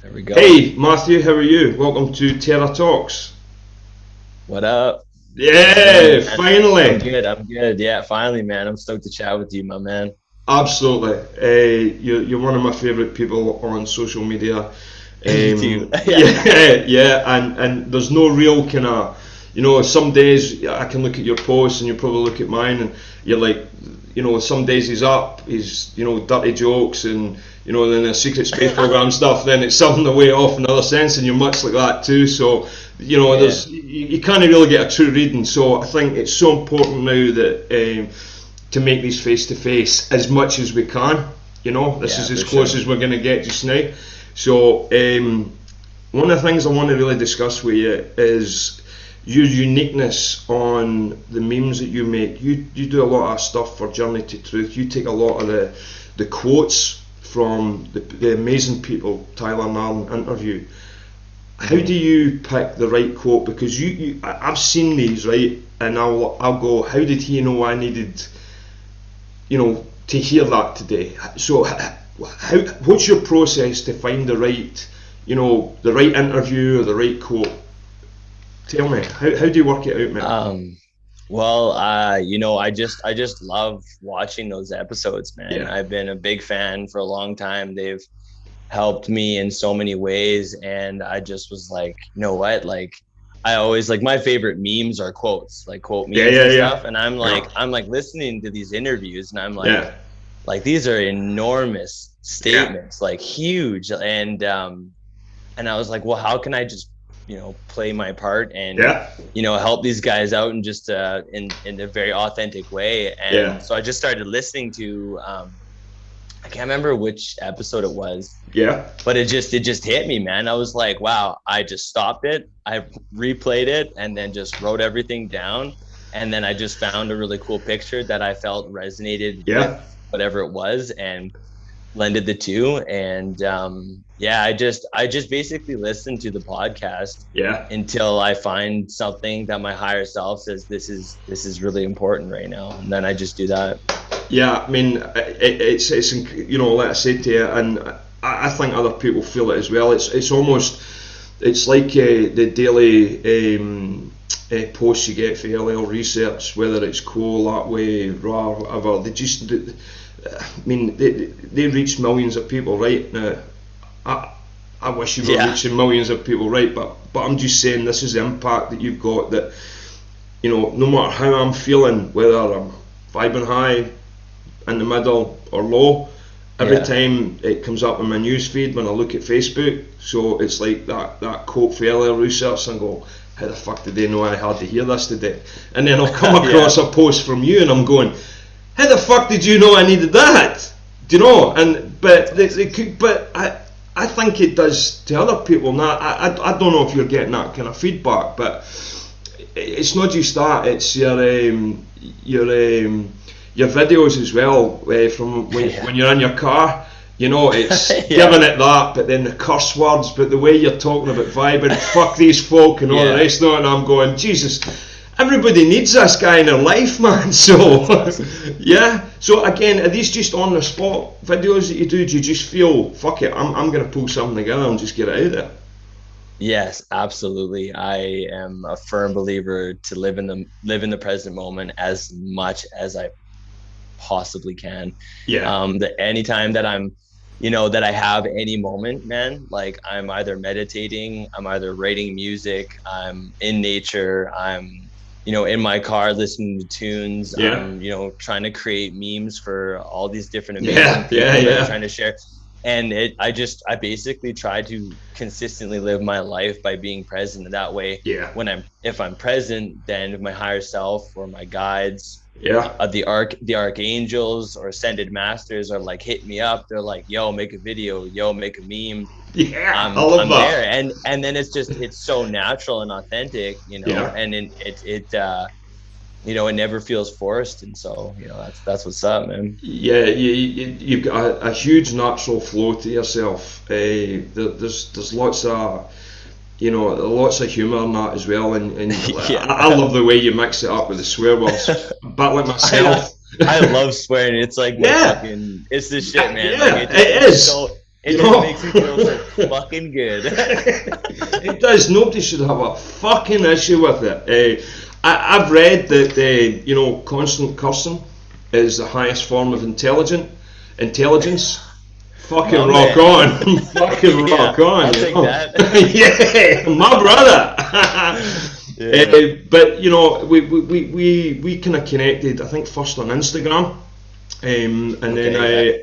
There we go. Hey, Matthew, how are you? Welcome to Terra Talks. What up? How you doing, Yeah, man? I'm finally. good. I'm good. Yeah, finally, man. I'm stoked to chat with you, my man. Absolutely. You're one of my favourite people on social media. You too. Yeah. Yeah, yeah, and there's no real kind of, some days I can look at your posts and you probably look at mine and you're like, some days he's up, he's, dirty jokes and, then the secret space program stuff, then it's something away off in another sense and you're much like that too. So, Yeah. you can't really get a true reading. So I think it's so important now that, to make these face to face as much as we can. This Yeah, is for as sure. close as we're going to get just now. So, one of the things I want to really discuss with you is your uniqueness on the memes that you make. You do a lot of stuff for Journey to Truth. You take a lot of the quotes from the amazing people Tyler Narn interview. How hmm do you pick the right quote? Because I've seen these, right, and I'll go, how did he know I needed, to hear that today? So, what's your process to find the right, the right interview or the right quote? Tell me, how do you work it out, man? Um, I just love watching those episodes, man. Yeah, I've been a big fan for a long time. They've helped me in so many ways, and I just was like, you know what? Like, I always like my favorite memes are quotes, like quote yeah, memes yeah, and yeah, stuff. And I'm yeah, like, I'm like listening to these interviews, and I'm yeah, like these are enormous yeah, statements, like huge. And I was like, well, how can I just, play my part and, yeah, help these guys out in just in a very authentic way. yeah, And so I just started listening to I can't remember which episode it was, yeah, but it just hit me, man. I was like, wow, I just stopped it. I replayed it and then just wrote everything down. And then I just found a really cool picture that I felt resonated with yeah, whatever it was and blended the two. And yeah, I just basically listen to the podcast yeah. until I find something that my higher self says this is really important right now. And then I just do that. Yeah, I mean, it's like I said to you, and I think other people feel it as well. It's almost, it's like the daily posts you get for LL Research, whether it's Cool, that way, RAR, whatever. I mean, they reach millions of people right now. I, I wish you were Yeah. reaching millions of people right, but I'm just saying this is the impact that you've got. That no matter how I'm feeling, whether I'm vibing high, in the middle or low, every Yeah. time it comes up in my news feed when I look at Facebook. So it's like that quote for earlier research and go, how the fuck did they know I had to hear this today? And then I'll come Yeah. across a post from you and I'm going, how the fuck did you know I needed that? Do you know? And That's but awesome. I think it does to other people. Now I don't know if you're getting that kind of feedback, but it's not just that. It's your your videos as well, from Yeah. when you're in your car. It's Yeah. giving it that, but then the curse words, but the way you're talking about vibing, fuck these folk and all the Yeah. rest of it, and I'm going, Jesus, everybody needs this guy in their life, man. So, That's awesome. yeah. So again, are these just on the spot videos that you do? Do you just feel, fuck it, I'm going to pull something together and just get it out there? Yes, absolutely. I am a firm believer to live in the present moment as much as I possibly can. Yeah. That anytime that that I have any moment, man, like I'm either meditating, I'm either writing music, I'm in nature, I'm, in my car listening to tunes, Yeah. I'm, trying to create memes for all these different amazing Yeah. Yeah. people that are Yeah. trying to share. And I basically try to consistently live my life by being present. And that way, Yeah. if I'm present, then my higher self or my guides, Yeah. the archangels or ascended masters are like hit me up. They're like, yo, make a video, yo, make a meme. Yeah. I love I'm there. that. And then it's so natural and authentic, Yeah. and it never feels forced. And so, that's what's up, man. Yeah, you've got a huge natural flow to yourself. There's lots of humour in that as well, and Yeah. I love the way you mix it up with the swear words. A bit like I myself. I love swearing. It's like my Yeah, fucking it's the shit, man. Like yeah, it just it it's is. so It You just know, makes me feel so fucking good. it does. Nobody should have a fucking issue with it. I've read that constant cursing is the highest form of intelligence. Fucking My rock man. on, fucking Yeah, rock on, I'll you take know. that. Yeah, my brother. Yeah. But we kind of connected. I think first on Instagram, and then Okay,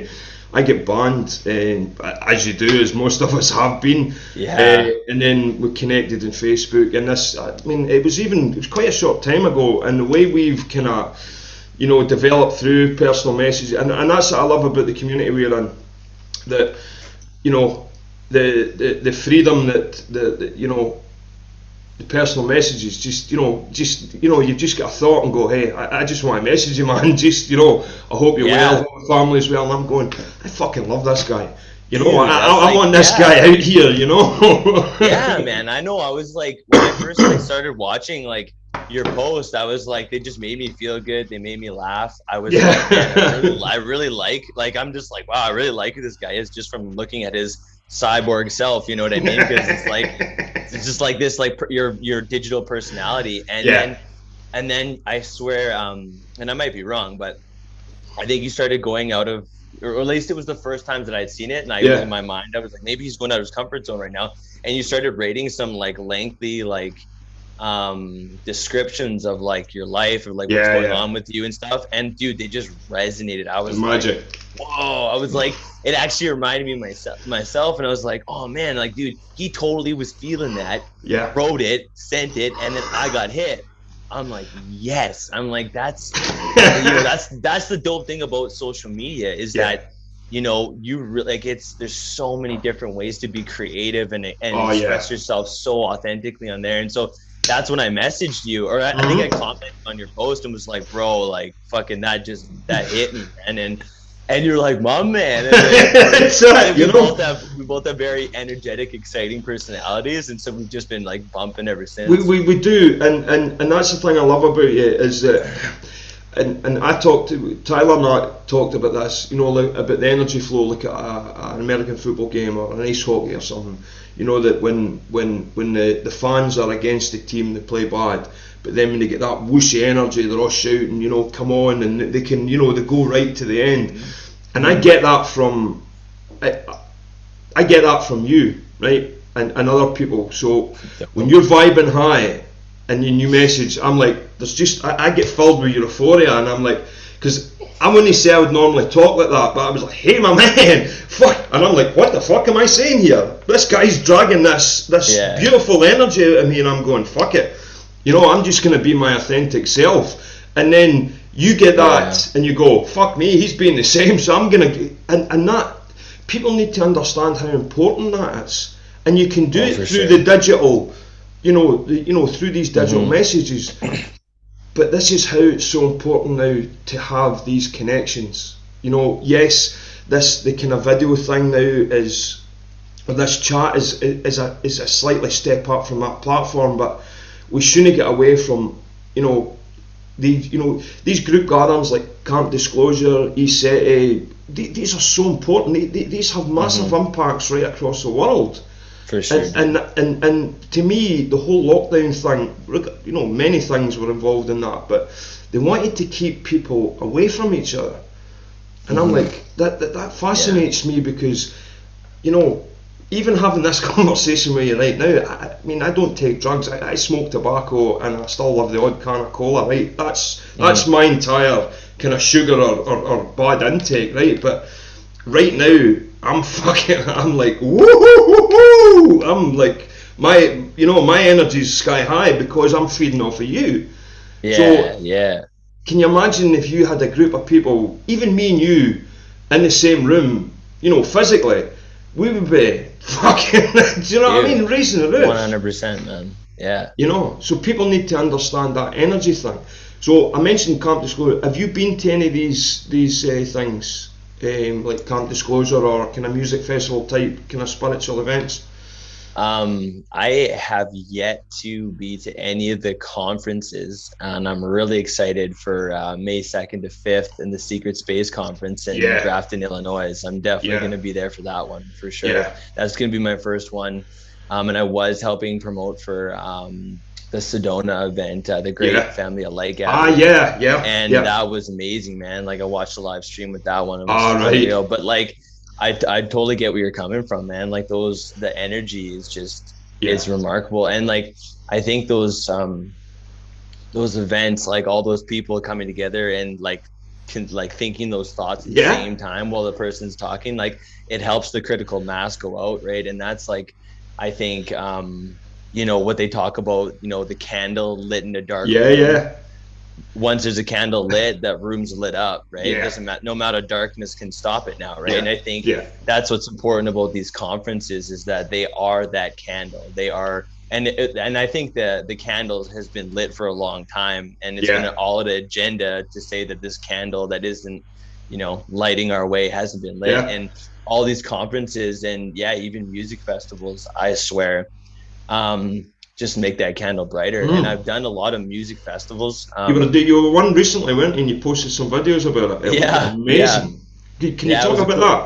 yeah. I get banned, as you do, as most of us have been, Yeah. and then we connected on Facebook. And it was quite a short time ago, and the way we've kind of developed through personal messages, and that's what I love about the community we're in, that you know the freedom that the personal messages, you've just got a thought and go, hey, I just want to message you, man. Just, I hope you're well, Yeah. hope your family's well. And I'm going, I fucking love this guy. Dude, that's I like, want this yeah. guy out here. Yeah, man. I know. I was like, when I first like started watching like your post, I was like, they just made me feel good. They made me laugh. I was like, man, Yeah. I really like. I'm just like, wow, I really like who this guy is just from looking at his cyborg self. You know what I mean? Because it's just like this, like your digital personality, Yeah. and then I swear, and I might be wrong, but I think you started going out of, or at least it was the first times that I'd seen it, and I was in Yeah. my mind, I was like, maybe he's going out of his comfort zone right now. And you started rating some like lengthy like descriptions of like your life or like what's Yeah. going Yeah. on with you and stuff. And dude, they just resonated. I The was like, magic. whoa. I was like, it actually reminded me of myself, and I was like, oh man, like dude, he totally was feeling that, Yeah. wrote it, sent it, and then I got hit. I'm like, yes. I'm like, that's that's the dope thing about social media is Yeah. that you really like there's so many different ways to be creative and Oh yeah. express yourself so authentically on there. And so that's when I messaged you, or I think I Mhm. commented on your post and was like, bro, like fucking that hit me, man. And you're like, my man. And then, It's we both have very energetic, exciting personalities, and so we've just been like bumping ever we, since. we, we do, and that's the thing I love about you is that, and I talked to Tyler and I talked about this, like, about the energy flow, like at an American football game or an ice hockey or something. That when the fans are against the team, they play bad, but then when they get that whooshy energy, they're all shouting, come on, and they can, they go right to the end. And I get that from, I get that from you, right, and other people. So when you're vibing high, and your new message, I'm like, I get filled with euphoria, and I'm like, because I wouldn't say I would normally talk like that, but I was like, hey, my man, fuck, and I'm like, what the fuck am I saying here? This guy's dragging this Yeah. beautiful energy out of me, and I'm going, fuck it, I'm just gonna be my authentic self, and then you get that, and you go, fuck me, he's being the same, so I'm gonna, and that, people need to understand how important that is, and you can do it through the digital. Through these digital messages. But this is how it's so important now to have these connections. Yes, the kind of video thing now is, or this chat is a slightly step up from that platform, but we shouldn't get away from, these group gatherings like Camp Disclosure, ESETI. These are so important. These have massive impacts right across the world. For sure. And to me, the whole lockdown thing, many things were involved in that, but they wanted to keep people away from each other. And I'm like, that fascinates me because, even having this conversation with you right now, I don't take drugs, I smoke tobacco, and I still love the odd can of cola, right? That's my entire kind of sugar or bad intake, right? But right now, I'm like, woo! I'm like, my energy's sky high because I'm feeding off of you. Yeah, So, yeah. can you imagine if you had a group of people, even me and you, in the same room, physically, we would be fucking, do you know what I mean? Raising the roof. 100%, man. Yeah. So people need to understand that energy thing. So I mentioned Camp Disclosure. Have you been to any of these things? Like Camp Disclosure or kind of music festival type kind of spiritual events? I have yet to be to any of the conferences, and I'm really excited for May 2nd to 5th in the Secret Space Conference in Yeah, Grafton, Illinois. I'm definitely going yeah, to be there for that one for sure. yeah, That's going to be my first one. And I was helping promote for the Sedona event, the Great yeah. Family of Light Ah, Gathering. yeah, yeah, And yeah. that was amazing, man. Like I watched the live stream with that one. It All was right. unreal. But like I totally get where you're coming from, man. Like the energy is just Yeah, it's remarkable. And like I think those events, like all those people coming together and like thinking those thoughts at the yeah, same time while the person's talking, like it helps the critical mass go out, right? And that's like I think what they talk about, the candle lit in a dark yeah, room. yeah, Once there's a candle lit, that room's lit up, right? It yeah, doesn't matter, no amount of darkness can stop it now, right? And yeah, I think yeah, that's what's important about these conferences is that they are that candle. They are, and I think the candles has been lit for a long time, and it's been yeah, all an agenda to say that this candle that isn't, lighting our way hasn't been lit, yeah. and all these conferences and yeah, even music festivals, I swear, just make that candle brighter. And Mm. I've done a lot of music festivals. You were one recently, weren't you? And you posted some videos about it. It looked Yeah, yeah, amazing. Can you yeah. talk about that?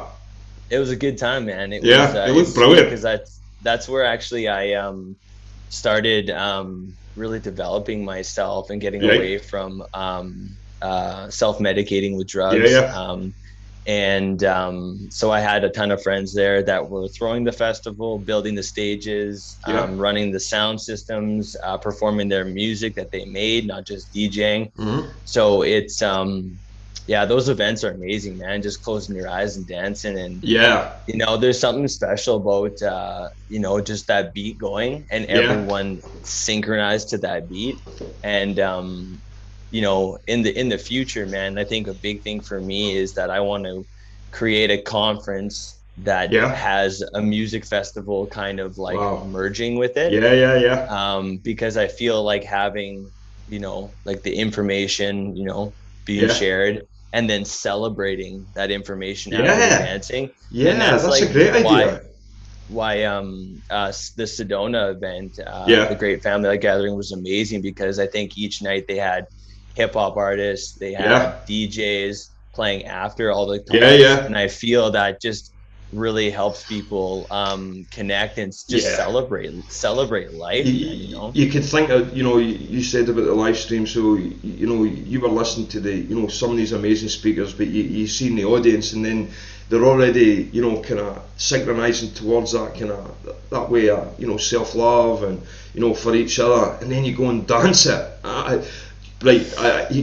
It was a good time, man. Yeah, it looked It's sweet brilliant. because that's where actually I started really developing myself and getting Right? away from self-medicating with Yeah, drugs. yeah, And so I had a ton of friends there that were throwing the festival, building the stages, yeah. running the sound systems, performing their music that they made, not just DJing. Mm-hmm. So it's yeah, those events are amazing, man. Just closing your eyes and dancing, and Yeah, there's something special about just that beat going and yeah, everyone synchronized to that beat. And in the future, man, I think a big thing for me is that I want to create a conference that yeah. has a music festival kind of like Wow. merging with it, Yeah, yeah, yeah, because I feel like having, like the information, being yeah, shared and then celebrating that information after yeah, advancing. And yeah. that's That's a like great why idea. the Sedona event, the Yeah, Great Family Light Gathering was amazing because I think each night they had hip hop artists, they yeah, had DJs playing after all the yeah, talks, yeah, and I feel that just really helps people connect and just yeah. celebrate life, man. You could think of, you said about the live stream, so you were listening to some of these amazing speakers, but you seen the audience, and then they're already, kind of synchronizing towards that kind of that way of, self love and for each other, and then you go and dance it. Right,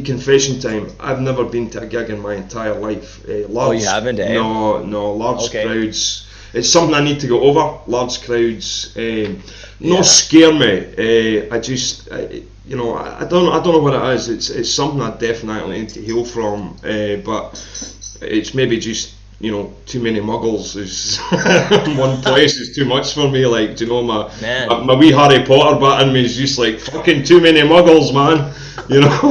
confession time. I've never been to a gig in my entire life. Oh, you Large, haven't, eh? no, no, large Okay. crowds. It's something I need to go over. Large crowds, not Yeah. scare me. I just, I don't know what it is. It's something I definitely need to heal from. But it's maybe just too many muggles is one place is too much for me. Like, do you know, my Man, wee Harry Potter bat in me is just like fucking too many muggles, man. You that's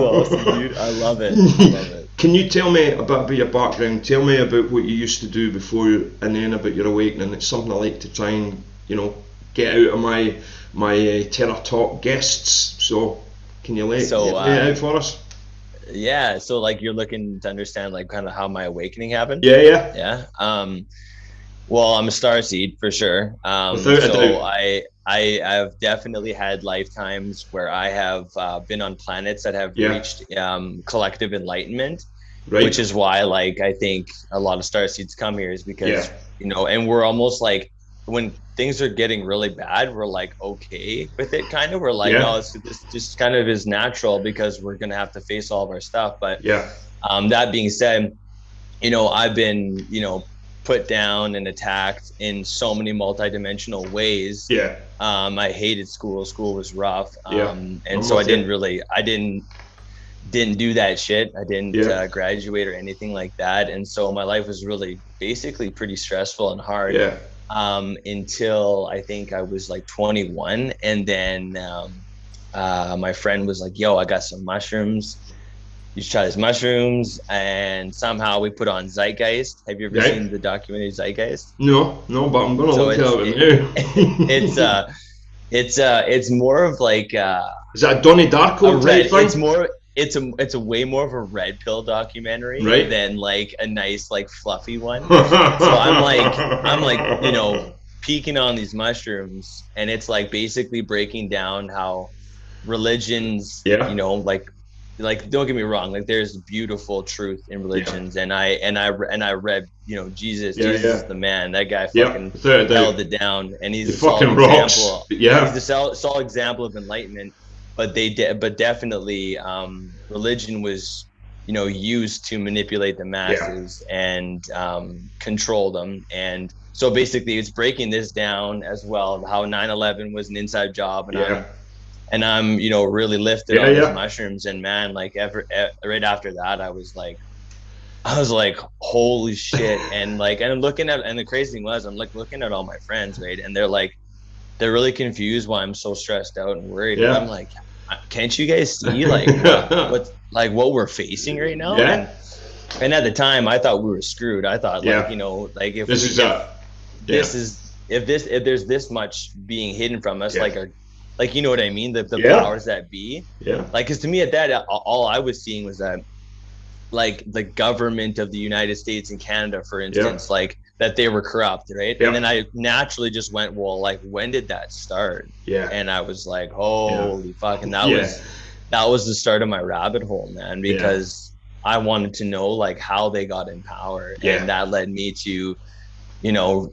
awesome, know. dude. I love it. I love it. Can you tell me a bit about your background? Tell me about what you used to do before, and then about your awakening. It's something I like to try and get out of my Terra Talk guests. So, can you So, lay it out for us? yeah, so like you're looking to understand like kind of how my awakening happened. Yeah, yeah, Yeah. Well, I'm a starseed for sure. without a So doubt. I've definitely had lifetimes where I have been on planets that have Yeah, reached collective enlightenment, which right. is why like I think a lot of starseeds come here is Yeah, because and we're almost like when things are getting really bad, we're like okay with it, kind of. We're like, yeah, no, this just kind of is natural because we're gonna have to face all of our stuff. But yeah, that being said, I've been, put down and attacked in so many multidimensional ways. yeah, I hated school. School was rough. yeah. And I'm so with you. I didn't do that shit. I didn't Yeah, graduate or anything like that. And so my life was really basically pretty stressful and hard yeah, until I think I was like 21. And then my friend was like, yo, I got some mushrooms. You try these mushrooms, and somehow we put on Zeitgeist. Have you ever Right? seen the documentary Zeitgeist? No, no, but I'm gonna So look at it it's now. it's more of like Is that a Donnie a Darko type red. thing? It's a way more of a red pill documentary Right? than like a nice like fluffy one. So I'm like peeking on these mushrooms, and it's like basically breaking down how religions, Yeah, like don't get me wrong, like there's beautiful truth in yeah, religions, and I read, Jesus. yeah, Jesus yeah, is the man. That guy yeah. fucking Without a doubt, held it down, and he he's a solid fucking rocks. example. He's Yeah, a solid example of enlightenment. But definitely, religion was, used to manipulate the yeah, masses and control them. And so basically, it's breaking this down as well, how 9/11 was an inside job, and yeah, I'm really lifted yeah, on these yeah, mushrooms. And man, like right after that, I was like, holy shit. And I'm looking at, and the crazy thing was, I'm like looking at all my friends, right? And they're really confused why I'm so stressed out and worried. And I'm yeah. like, can't you guys see like what we're facing right now? Yeah, And at the time I thought we were screwed. I thought, like, yeah. like This is if yeah, this is if there's this much being hidden from us, yeah, like, you know what I mean? The yeah, powers that be. yeah. Like, because to me at that, all I was seeing was that, like, the government of the United States and Canada, for Yeah, instance, like that they were corrupt, right? And yeah, then I naturally just went, well, like, when did that start? yeah, And I was like, yeah, holy fuck. And that yeah, was that was the start of my rabbit hole, man, yeah, because I wanted to know like how they got in power. yeah, And that led me to,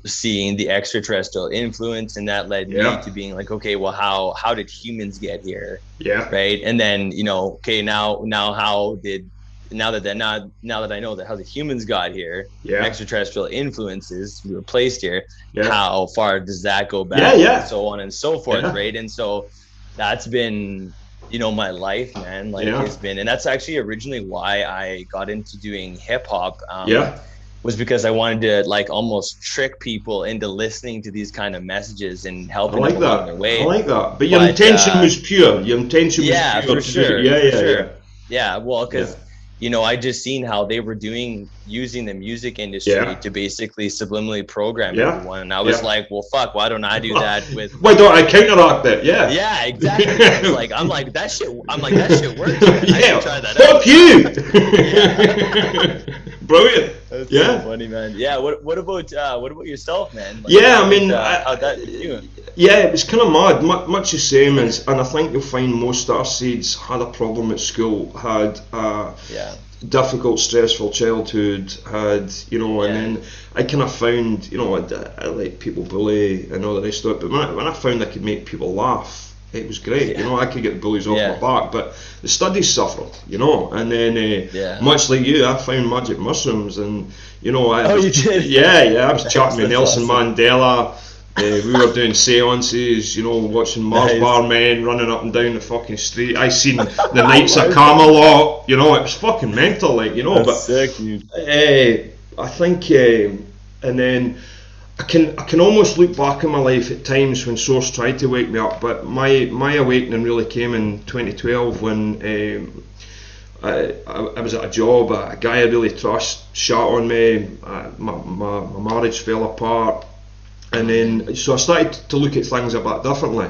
seeing the extraterrestrial influence, and that led me yeah, to being like, okay, well, how did humans get here, yeah, right? And then, okay, now how did now that I know that how the humans got here, yeah, extraterrestrial influences we were placed here, yeah, how far does that go yeah, back, and yeah, so on and so forth, yeah, right? And so that's been, my life, man. Like, yeah, has been, and that's actually originally why I got into doing hip hop. yeah. Was because I wanted to, like, almost trick people into listening to these kind of messages and I helping them like along their that. I way. like that. But your But intention was pure. Your intention was yeah, pure for to do. sure, Yeah, for yeah, yeah, sure. Yeah, well, yeah, because I just seen how they were using the music industry yeah, to basically subliminally program yeah, everyone, and I was yeah. like, well, fuck, why don't I do that with Why don't I counteract it? Yeah. yeah, exactly. I was like, I'm like, that shit works, man. I Yeah. should try that Fuck out. you. Yeah. Brilliant. That's so Yeah. funny, man. Yeah. What about yourself, man? Like, Yeah, I mean, how'd that hit you? yeah, it was kind of mad, much the same as, and I think you'll find most Starseeds had a problem at school, had a Yeah. difficult, stressful childhood, had, and Yeah. then I kind of found, I let people bully and all the rest of it, but when I found I could make people laugh, it was great. Yeah. I could get the bullies off my Yeah. back, but the studies suffered, and then Yeah. much like you, I found magic mushrooms, and I Oh, you was, did? yeah, I was chatting with That's Nelson awesome. Mandela. We were doing seances, watching Mars Nice. bar men running up and down the fucking street. I seen the Knights of Mars bar. Camelot. It was fucking mental, That's But sick, dude. I think, and then I can almost look back in my life at times when Source tried to wake me up, but my awakening really came in 2012 when I was at a job. A guy I really trust shot on me. My marriage fell apart, and then so I started to look at things a bit differently.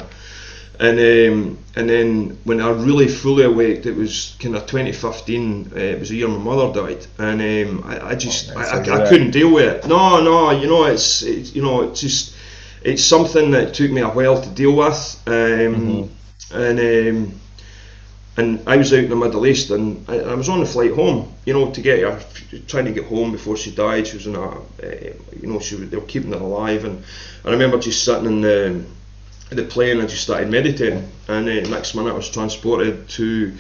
And then when I really fully awaked, it was kind of 2015. It was the year my mother died, and I just Oh, man, sorry to hear I that. couldn't deal with it. No, it's just it's something that took me a while to deal with. Mm-hmm. And and I was out in the Middle East, and I was on the flight home, to get her, trying to get home before she died. She was in they were keeping her alive, and I remember just sitting in the plane. I just started meditating, and next minute I was transported to,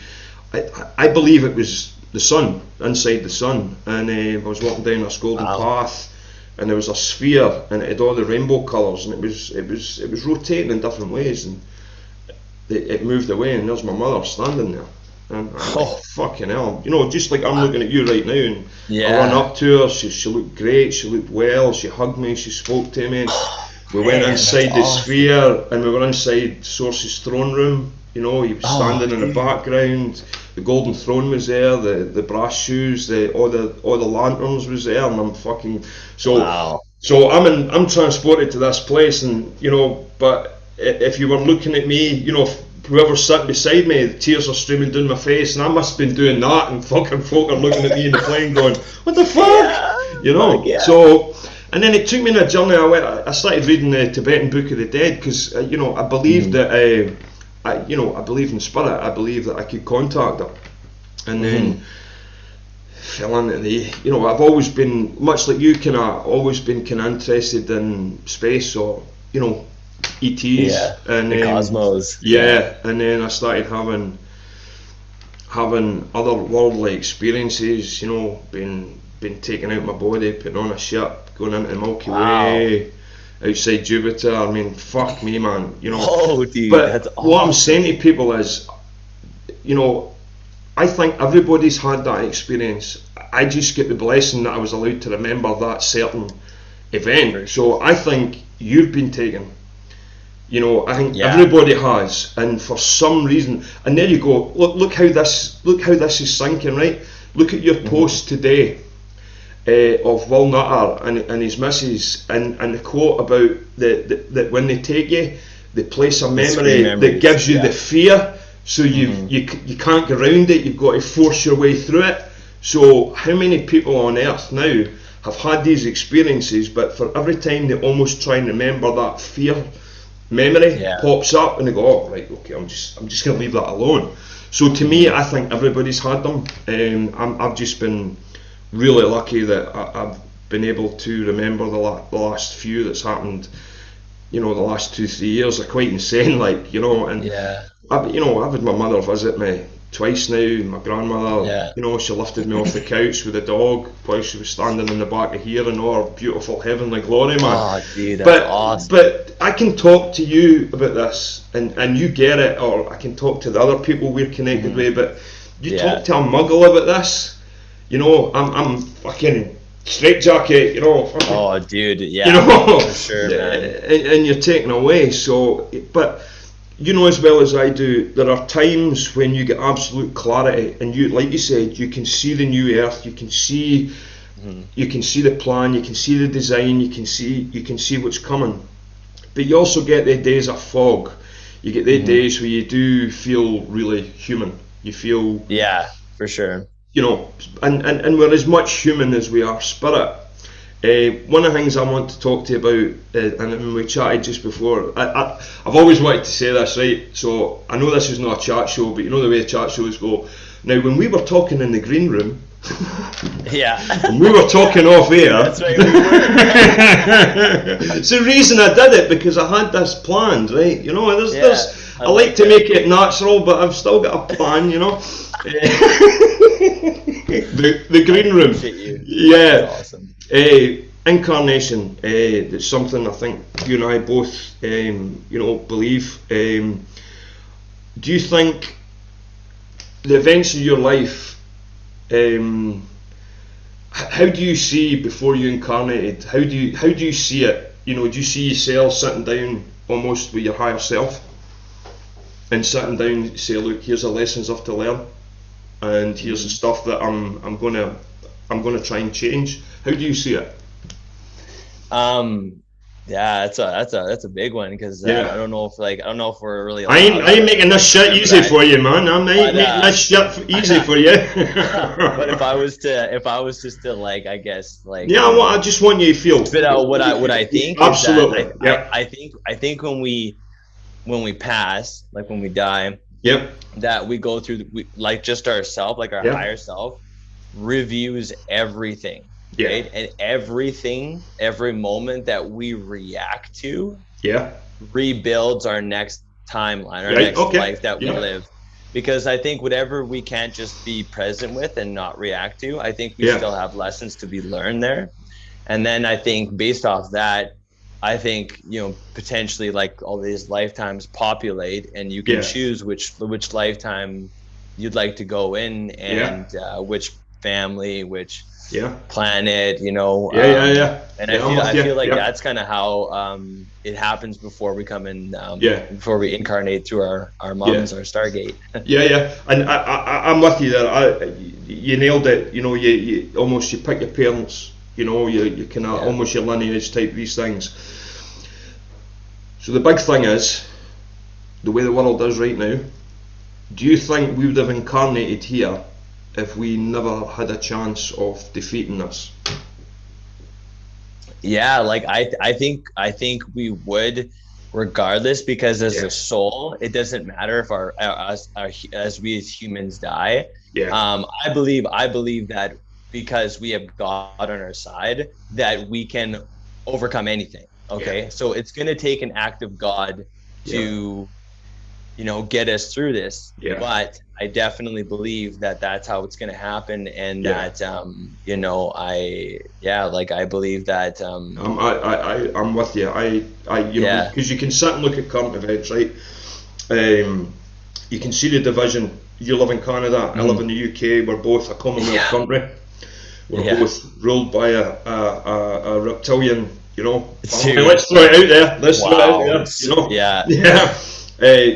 I believe it was the sun, inside the sun, and I was walking down this golden Wow. path, and there was a sphere, and it had all the rainbow colours, and it was rotating in different ways, and it moved away, and there's my mother standing there. And I'm like, Oh, fucking hell. Just like I'm wow. looking at you right now, and I run Yeah. up to her, she looked great, she looked well, she hugged me, she spoke to me. We went Man, that's inside the awesome. sphere, and we were inside Source's throne room, You know, he was Oh, standing in the dude. background. The golden throne was there. The brass shoes. All the lanterns was there. And I'm fucking so. Wow. So I'm transported to this place, and you know. But if you were looking at me, you know, whoever's sitting beside me, the tears are streaming down my face, and I must have been doing that, and fucking folk are looking at me in the plane, going, "What the fuck?" Yeah. You Fuck know. yeah. So. And then it took me on a journey. I started reading the Tibetan Book of the Dead because you know I believed Hmm. that I believe in spirit. I believe that I could contact her, and Hmm. then fell into the. You know, I've always been much like you, kind of always been kind of interested in space or you know, Yeah. ETs, and The Cosmos. Yeah. yeah, and then I started having otherworldly experiences. You know, being taken out of my body, putting on a ship, going into the Milky Wow. Way, outside Jupiter. I mean, fuck me, man. You know, Oh, dude, that's but what I'm saying awesome. to people is, you know, I think everybody's had that experience. I just get the blessing that I was allowed to remember that certain For event. sure. So I think you've been taken. You know, I think Yeah. everybody has, and for some reason, and there you go. Look how this is sinking, right? Look at your Hmm. post today of Will Nutter and his missus, and the quote about that when they take you, they place a The screen memory that memories. gives you the Yeah. fear, so Hmm. you can't get around it. You've got to force your way through it. So how many people on earth now have had these experiences, but for every time they almost try and remember that fear memory Yeah. pops up and they go, oh right, okay, I'm just gonna leave that alone. So to me, Hmm. I think everybody's had them. I've just been really lucky that I've been able to remember the last few that's happened. You know, the last 2 3 years are quite insane. Like you know, and Yeah. I've had my mother visit me twice now. My grandmother, Yeah. you know, she lifted me off the couch with the dog while she was standing in the back of here in all her beautiful heavenly glory, man. Oh, dude, that's But awesome. but I can talk to you about this, and you get it, or I can talk to the other people we're connected Hmm. with. But you talk Yeah. to a muggle about this, you know, I'm fucking straight jacket, you know, fucking, Oh, dude. you Yeah. know, For sure, man. and you're taken away. So, but you know as well as I do, there are times when you get absolute clarity, and you, like you said, you can see the new earth, Hmm. you can see the plan, you can see the design, you can see what's coming. But you also get the days of fog. You get the Hmm. days where you do feel really human. You feel, Yeah. For sure. you know, and we're as much human as we are spirit. One of the things I want to talk to you about, and we chatted just before, I've always wanted to say this, right? So I know this is not a chat show, but you know the way chat shows go. Now, when we were talking in the green room, Yeah. and we were talking off air, That's right. We were. it's the reason I did it because I had this planned, right? You know, Yeah. I I like like to it. make it natural, but I've still got a plan, you know. The I green room, appreciate you. That's yeah. awesome. Incarnation, that's something I think you and I both, you know, believe. Do you think the events of your life, um, how do you see before you incarnated? How do you see it? You know, do you see yourself sitting down almost with your higher self and sitting down and say, look, here's the lessons I have to learn, and here's the Hmm. stuff that I'm gonna try and change. How do you see it? Um, yeah, that's a big one because I Yeah. don't know if like I don't know if we're really I ain't allowed to making this like shit remember easy that. for you, man. I ain't But making this shit easy for you. but if I was just to like I guess like Yeah, I just want you to feel. spit out what I think is that I Absolutely. I Yep. I think I think when we pass, like when we die, Yep. that we go through like just ourself, like our Yep. higher self reviews everything, Yeah. right? And everything, every moment that we react to Yeah. rebuilds our next timeline, our Right. next Okay. life that we Yeah. live. Because I think whatever we can't just be present with and not react to, I think we Yeah. still have lessons to be learned there. And then I think based off that, I think potentially like all these lifetimes populate, and you can Yeah. choose which lifetime you'd like to go in, Yeah. and which family, which Yeah. planet, Yeah, yeah, yeah. and Yeah, I'm with I you. feel like Yeah. that's kind of how it happens before we come in, Yeah. before we incarnate through our Yeah. mums, our Stargate. Yeah, yeah, and I'm with you there. You nailed it. You know, you almost you pick your parents. You know, you kind of Yeah. almost your lineage type these things. So the big thing is the way the world is right now. Do you think we would have incarnated here if we never had a chance of defeating this? Yeah, like I think we would regardless, because as Yeah, a soul, it doesn't matter if our as we as humans die. yeah, I believe that because we have God on our side, that we can overcome anything. yeah, Okay, so it's going to take an act of God yeah, to, get us through this. yeah, But I definitely believe that that's how it's going to happen, and yeah. that like I believe that I'm with you. yeah. because you can sit and look at current events, right? Um, you can see the division. You live in Canada, I live Mhm. in the UK. We're both a Commonwealth Yeah. country. We're Yeah. both ruled by a reptilian, family. Dude. Let's throw it out there. Let's throw it out Wow. there. Yeah. Yeah.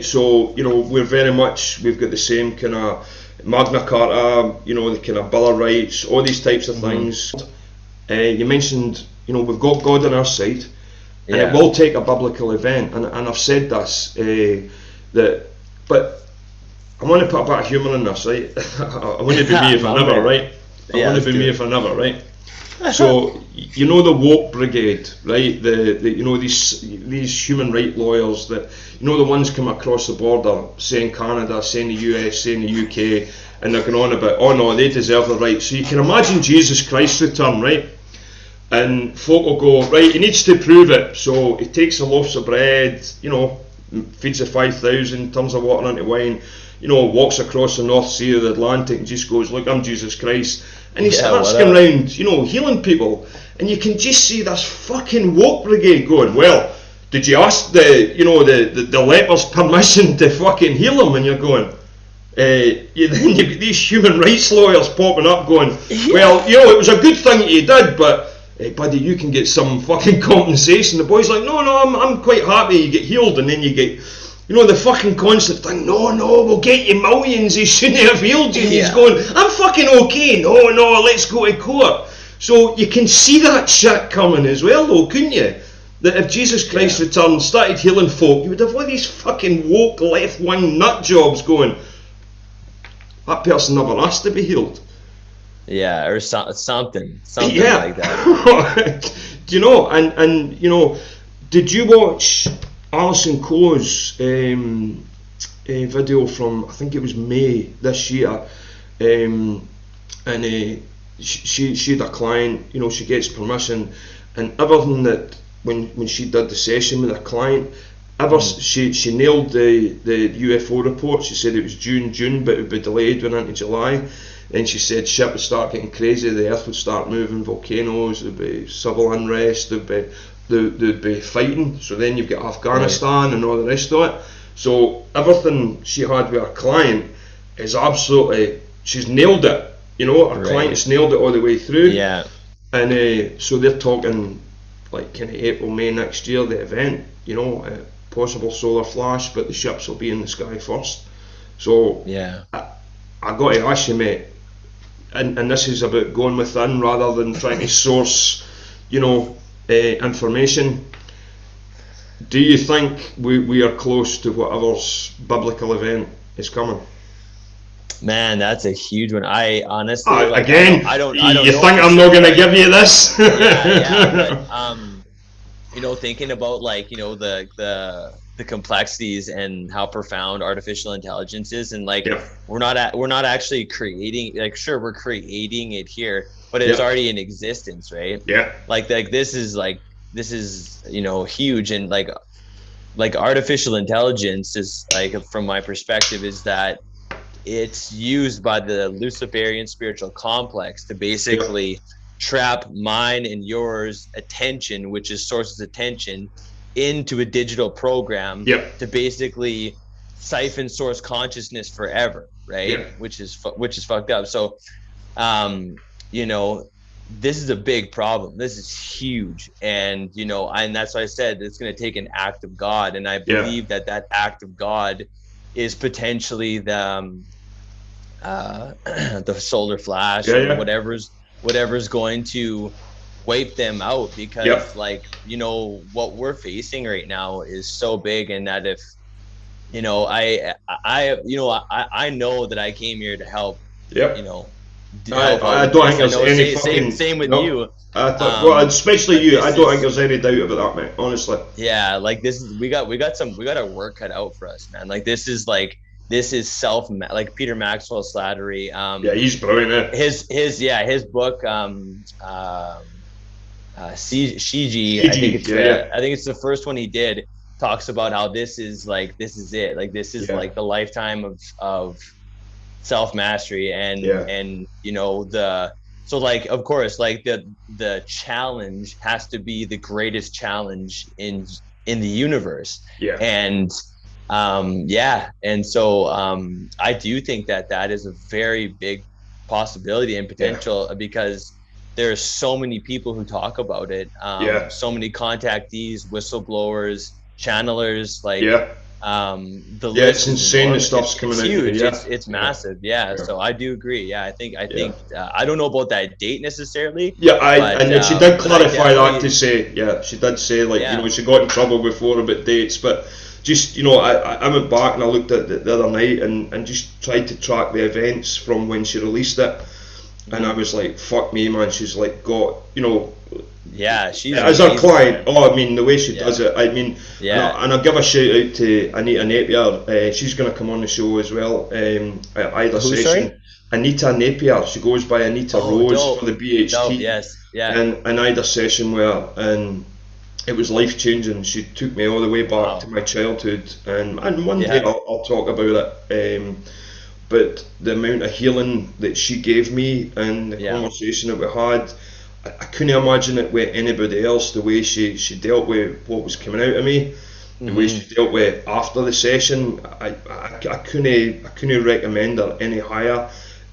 So we're very much we've got the same kind of Magna Carta, the kind of Bill of Rights, all these types of Hmm. things. You mentioned, we've got God on our side, and it Yeah. will take a biblical event. And I've said this that, but I want to put a bit of humour in this, right? I want to be me if I My never, man. right? I Yeah, want to let's be do me it. if I never, right? So the woke brigade, right? These human right lawyers that the ones come across the border saying Canada, saying the US, saying the UK, and they're going on about, oh no, they deserve the right. So you can imagine Jesus Christ return, right? And folk will go, right, he needs to prove it. So he takes the loaves of bread, feeds the 5,000, turns the water into wine, walks across the North Sea or the Atlantic and just goes, look, I'm Jesus Christ. And he Yeah, starts what going up? around, healing people. And you can just see this fucking woke brigade going, well, did you ask the lepers permission to fucking heal them? And you're going, then you've got these human rights lawyers popping up going, Yeah. well, it was a good thing that you did, but buddy, you can get some fucking compensation. The boy's like, no, I'm quite happy you get healed, and then you get, the fucking constant thing, no, we'll get you millions, he shouldn't have healed you, and he's Yeah. going, I'm fucking okay, no, let's go to court. So you can see that shit coming as well, though, couldn't you? That if Jesus Christ Yeah. returned, started healing folk, you would have all these fucking woke left wing nut jobs going, that person never asked to be healed. Yeah, or something Yeah. like that. Do you know? And did you watch Alison Coe's video from, I think it was May this year, and she had a client. She gets permission, and everything that when she did the session with her client, Mm. she nailed the UFO report. She said it was June, but it would be delayed, went into July. Then she said shit would start getting crazy, the earth would start moving, volcanoes, there'd be civil unrest, there'd be fighting. So then you've got Right. Afghanistan and all the rest of it. So everything she had with her client is absolutely, she's nailed it. Her client Right. has nailed it all the way through. Yeah. And so they're talking like kind of April, May next year, the event, possible solar flash, but the ships will be in the sky first. So Yeah. I got to ask you, mate, and this is about going within rather than trying to source, information. Do you think we are close to whatever's biblical event is coming? Man, that's a huge one. I honestly, like, Again, I don't you know think for I'm not sure, going to but give you this? yeah, yeah. But thinking about, like, the complexities and how profound artificial intelligence is, and like Yeah, we're not actually creating, like, sure, we're creating it here, but it's yeah, already in existence, right? yeah, Like this is, huge. And like artificial intelligence is, like, from my perspective, is that it's used by the Luciferian spiritual complex to yeah, basically trap mine and yours attention, which is source's attention, into a digital program yeah, to basically siphon source consciousness forever, yeah, right? Which is fucked up. So, um, you know, this is a big problem. This is huge. And, and that's why I said it's going to take an act of God. And I Yeah, believe that that act of God is potentially the solar flash yeah, or yeah, whatever's going to wipe them out, yeah, because like, what we're facing right now is so big. And that if, I know that I came here to help, yeah. you know, help out I with don't think this. I there's know, any fucking same with no. you. I thought, well, especially But you. I this don't think is, there's any doubt about that, mate. Honestly. yeah, like this is, we got our work cut out for us, man. This is self, like Peter Maxwell Slattery, Yeah, he's brilliant. Eh? his book, Shiji, CG. Yeah, yeah, I think it's the first one he did, talks about how this is it, like this is yeah, like the lifetime of self mastery. and yeah, and you know the so like, of course, like the challenge has to be the greatest challenge in the universe. yeah, And yeah, and so I do think that that is a very big possibility and yeah, potential, because there's so many people who talk about it, yeah, so many contactees, whistleblowers, channelers, like yeah. the Yeah, it's list is insane the enormous. stuff's It's coming out now. huge. Yeah, It's yeah, massive. Yeah. yeah, So I do agree. Yeah, I yeah. think I don't know about that date necessarily, Yeah, and she did but I clarify that to definitely, say, yeah, she did say, like, yeah. she got in trouble before about dates, but just, I went back and I looked at the other night and just tried to track the events from when she released it, and I Mhm. was like, fuck me, man, she's like got, Yeah, she's as our amazing, client, man. oh, I mean, the way she Yeah. does it, I mean, Yeah. and I'll give a shout out to Anita Napier. She's going to come on the show as well at either Who, sorry? session. Anita Napier, she goes by Anita Oh, Rose for dope. the Dope. BHT, Yes. Yeah. and either session where, and it was life changing. She took me all the way back to Wow. my childhood, and one day Yeah. I'll talk about it. But the amount of healing that she gave me and the Yeah. conversation that we had, I couldn't imagine it with anybody else. The way she dealt with what was coming out of me, the way Hmm. she dealt with after the session, I couldn't recommend her any higher.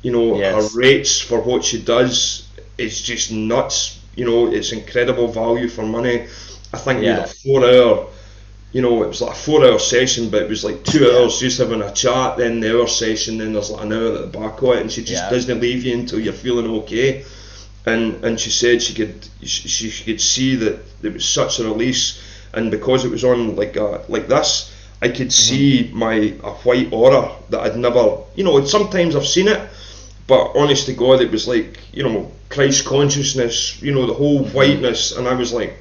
Her Yes. rates for what she does is just nuts. It's incredible value for money. I think we had a Yeah. 4 hour, it was like a 4 hour session, but it was like two Yeah. hours just having a chat, then the hour session, then there's like an hour at the back of it, and she just Yeah. doesn't leave you until you're feeling okay. And she said she could see that there was such a release, and because it was on like this, I could Hmm. see a white aura that I'd never, sometimes I've seen it, but honest to God, it was like, Christ consciousness, the whole Hmm. whiteness, and I was like,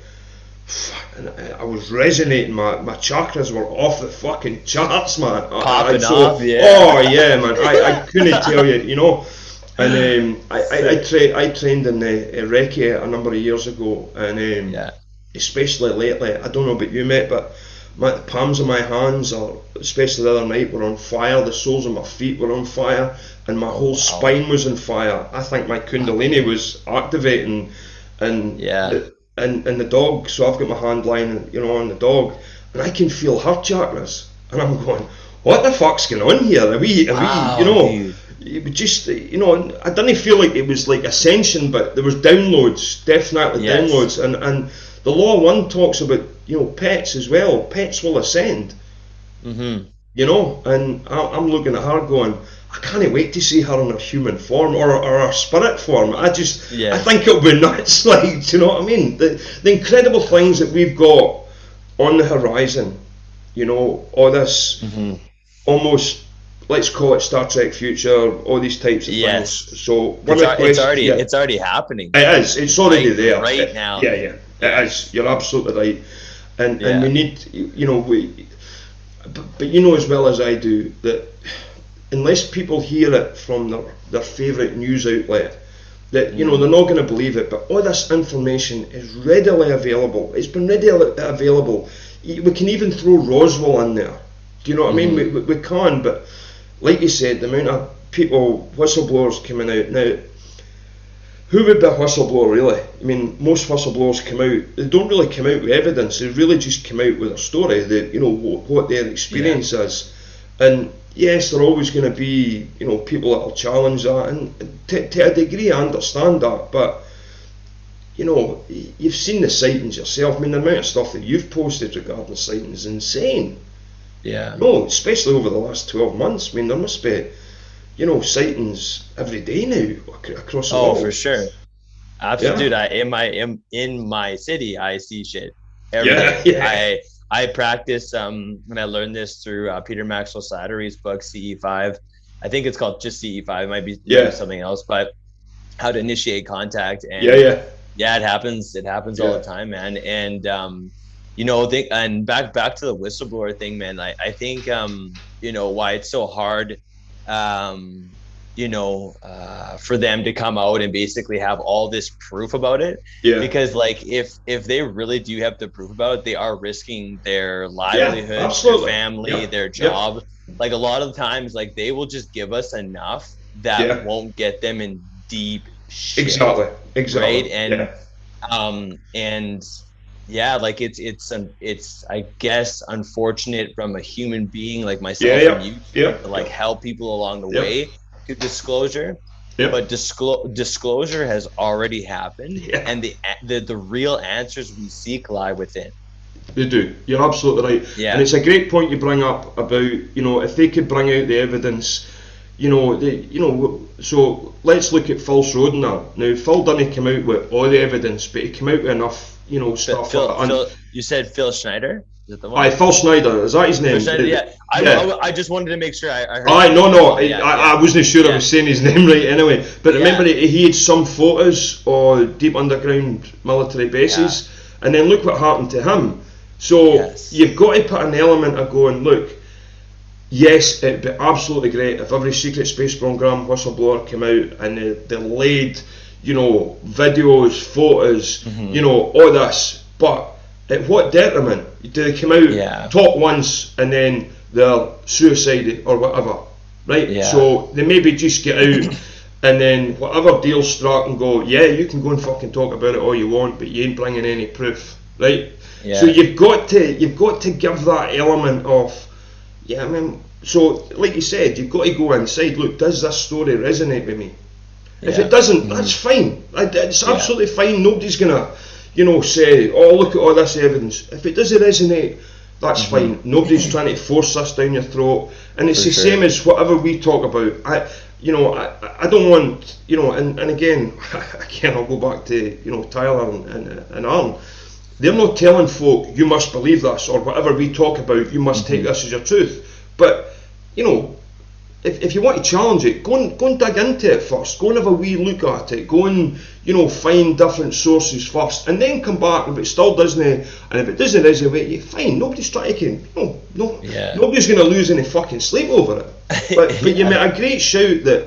and I was resonating. My chakras were off the fucking charts, man. Popping So, off. Yeah. oh yeah, man. I couldn't tell you. And Sick. I trained in Reiki a number of years ago, and Yeah. especially lately, I don't know about you, mate, but the palms of my hands, or especially the other night, were on fire. The soles of my feet were on fire, and my Oh, whole wow. spine was on fire. I think my Kundalini was activating, and Yeah. the dog. So I've got my hand lying, on the dog, and I can feel her chakras, and I'm going, what the fuck's going on here? Wow, dude. It was just, I didn't feel like it was like ascension, but there was downloads, definitely Yes. downloads, and the law of one talks about, pets as well. Pets will ascend, Hmm. and I'm looking at her going, I can't wait to see her in her human form, or her spirit form. I Yes. think it'll be nuts. Like, do you know what I mean? The incredible things that we've got on the horizon, all this Hmm. almost, let's call it Star Trek future, all these types of Yes. things. So one of the questions, yeah, It's already happening. it is. It's already there. Right now. Yeah, yeah, it is. Yes. You're absolutely right. And we Yeah. need, but as well as I do, that unless people hear it from their favourite news outlet, that Mm. they're not going to believe it. But all this information is readily available. It's been readily available. We can even throw Roswell in there. Do you know what I mean? Hmm. We can, but like you said, the amount of people, whistleblowers coming out now. Who would be a whistleblower, really? I mean, most whistleblowers come out. They don't really come out with evidence. They really just come out with a story that what their Yeah. experience is. And yes, there are always going to be people that will challenge that, and to a degree, I understand that. But you know, you've seen the sightings yourself. I mean, the amount of stuff that you've posted regarding the sightings is insane. Yeah. No, especially over the last 12 months. I mean, there must be, you know, sightings every day now across the Oh, for world. sure. Absolutely, Yeah, dude. In my city, I see shit every yeah, day. yeah, I practice and I learned this through Peter Maxwell Slattery's book CE5. I think it's called just CE5. It might be yeah, something else, but how to initiate contact. yeah, And yeah, yeah, it happens. It happens all yeah, the time, man. And and back to the whistleblower thing, man. I think why it's so hard, um, for them to come out and basically have all this proof about it. yeah, Because like if they really do have the proof about it, they are risking their yeah, livelihood, their absolutely. family, Yep, their yep, job. Like a lot of times, like they will just give us enough that yeah, won't get them in deep shit, exactly, exactly. right? Yeah, And yeah, like it's I guess unfortunate from a human being like yeah, myself and yeah, you yeah, to like yeah, help people along the yeah, way to disclosure. yeah, But disclosure has already happened, yeah. and the real answers we seek lie within. They do. You're absolutely right, and Yeah. it's a great point you bring up about, you know, if they could bring out the evidence, So let's look at Phil Schroeder. Now Phil didn't come out with all the evidence, but he came out with enough, stuff. And You said Phil Schneider, is it the aye, one? Phil Schneider, is that his Phil name? Schneider, yeah. Yeah. I just wanted to make sure I heard Aye, you no, right. That's no, all. Yeah, yeah, I wasn't sure I yeah, was saying his name right anyway. But remember, yeah, he had some photos of deep underground military yeah. bases, and then look what happened to him. So Yes. you've got to put an element of going, look, yes, it'd be absolutely great if every secret space program whistleblower came out and they laid, videos, photos, Hmm. all this. But at what detriment? Do they come Yeah. out, talk once, and then they're suicided or whatever, right? Yeah. So they maybe just get out and then whatever deal's struck and go, yeah, you can go and fucking talk about it all you want, but you ain't bringing any proof, right? So Yeah. you've got to give that element of, yeah, I mean, so like you said, you've got to go inside. Look, does this story resonate with me? If it Yeah. doesn't, Hmm. that's fine. It's Yeah. absolutely fine. Nobody's gonna, say, oh, look at all this evidence. If it doesn't resonate, that's Hmm. fine. Nobody's trying to force this down your throat. And it's For the same sure. as whatever we talk about. I don't want, and again, again, I'll go back to, Tyler and Alan. They're not telling folk you must believe this or whatever we talk about. You must take Hmm. this as your truth. But you know, if you want to challenge it, go and dig into it first. Go and have a wee look at it. Go and find different sources first, and then come back if it still doesn't. And if it doesn't resonate, you fine. Nobody's trying to, no, Yeah. nobody's going to lose any fucking sleep over it. But you made Yeah. a great shout that.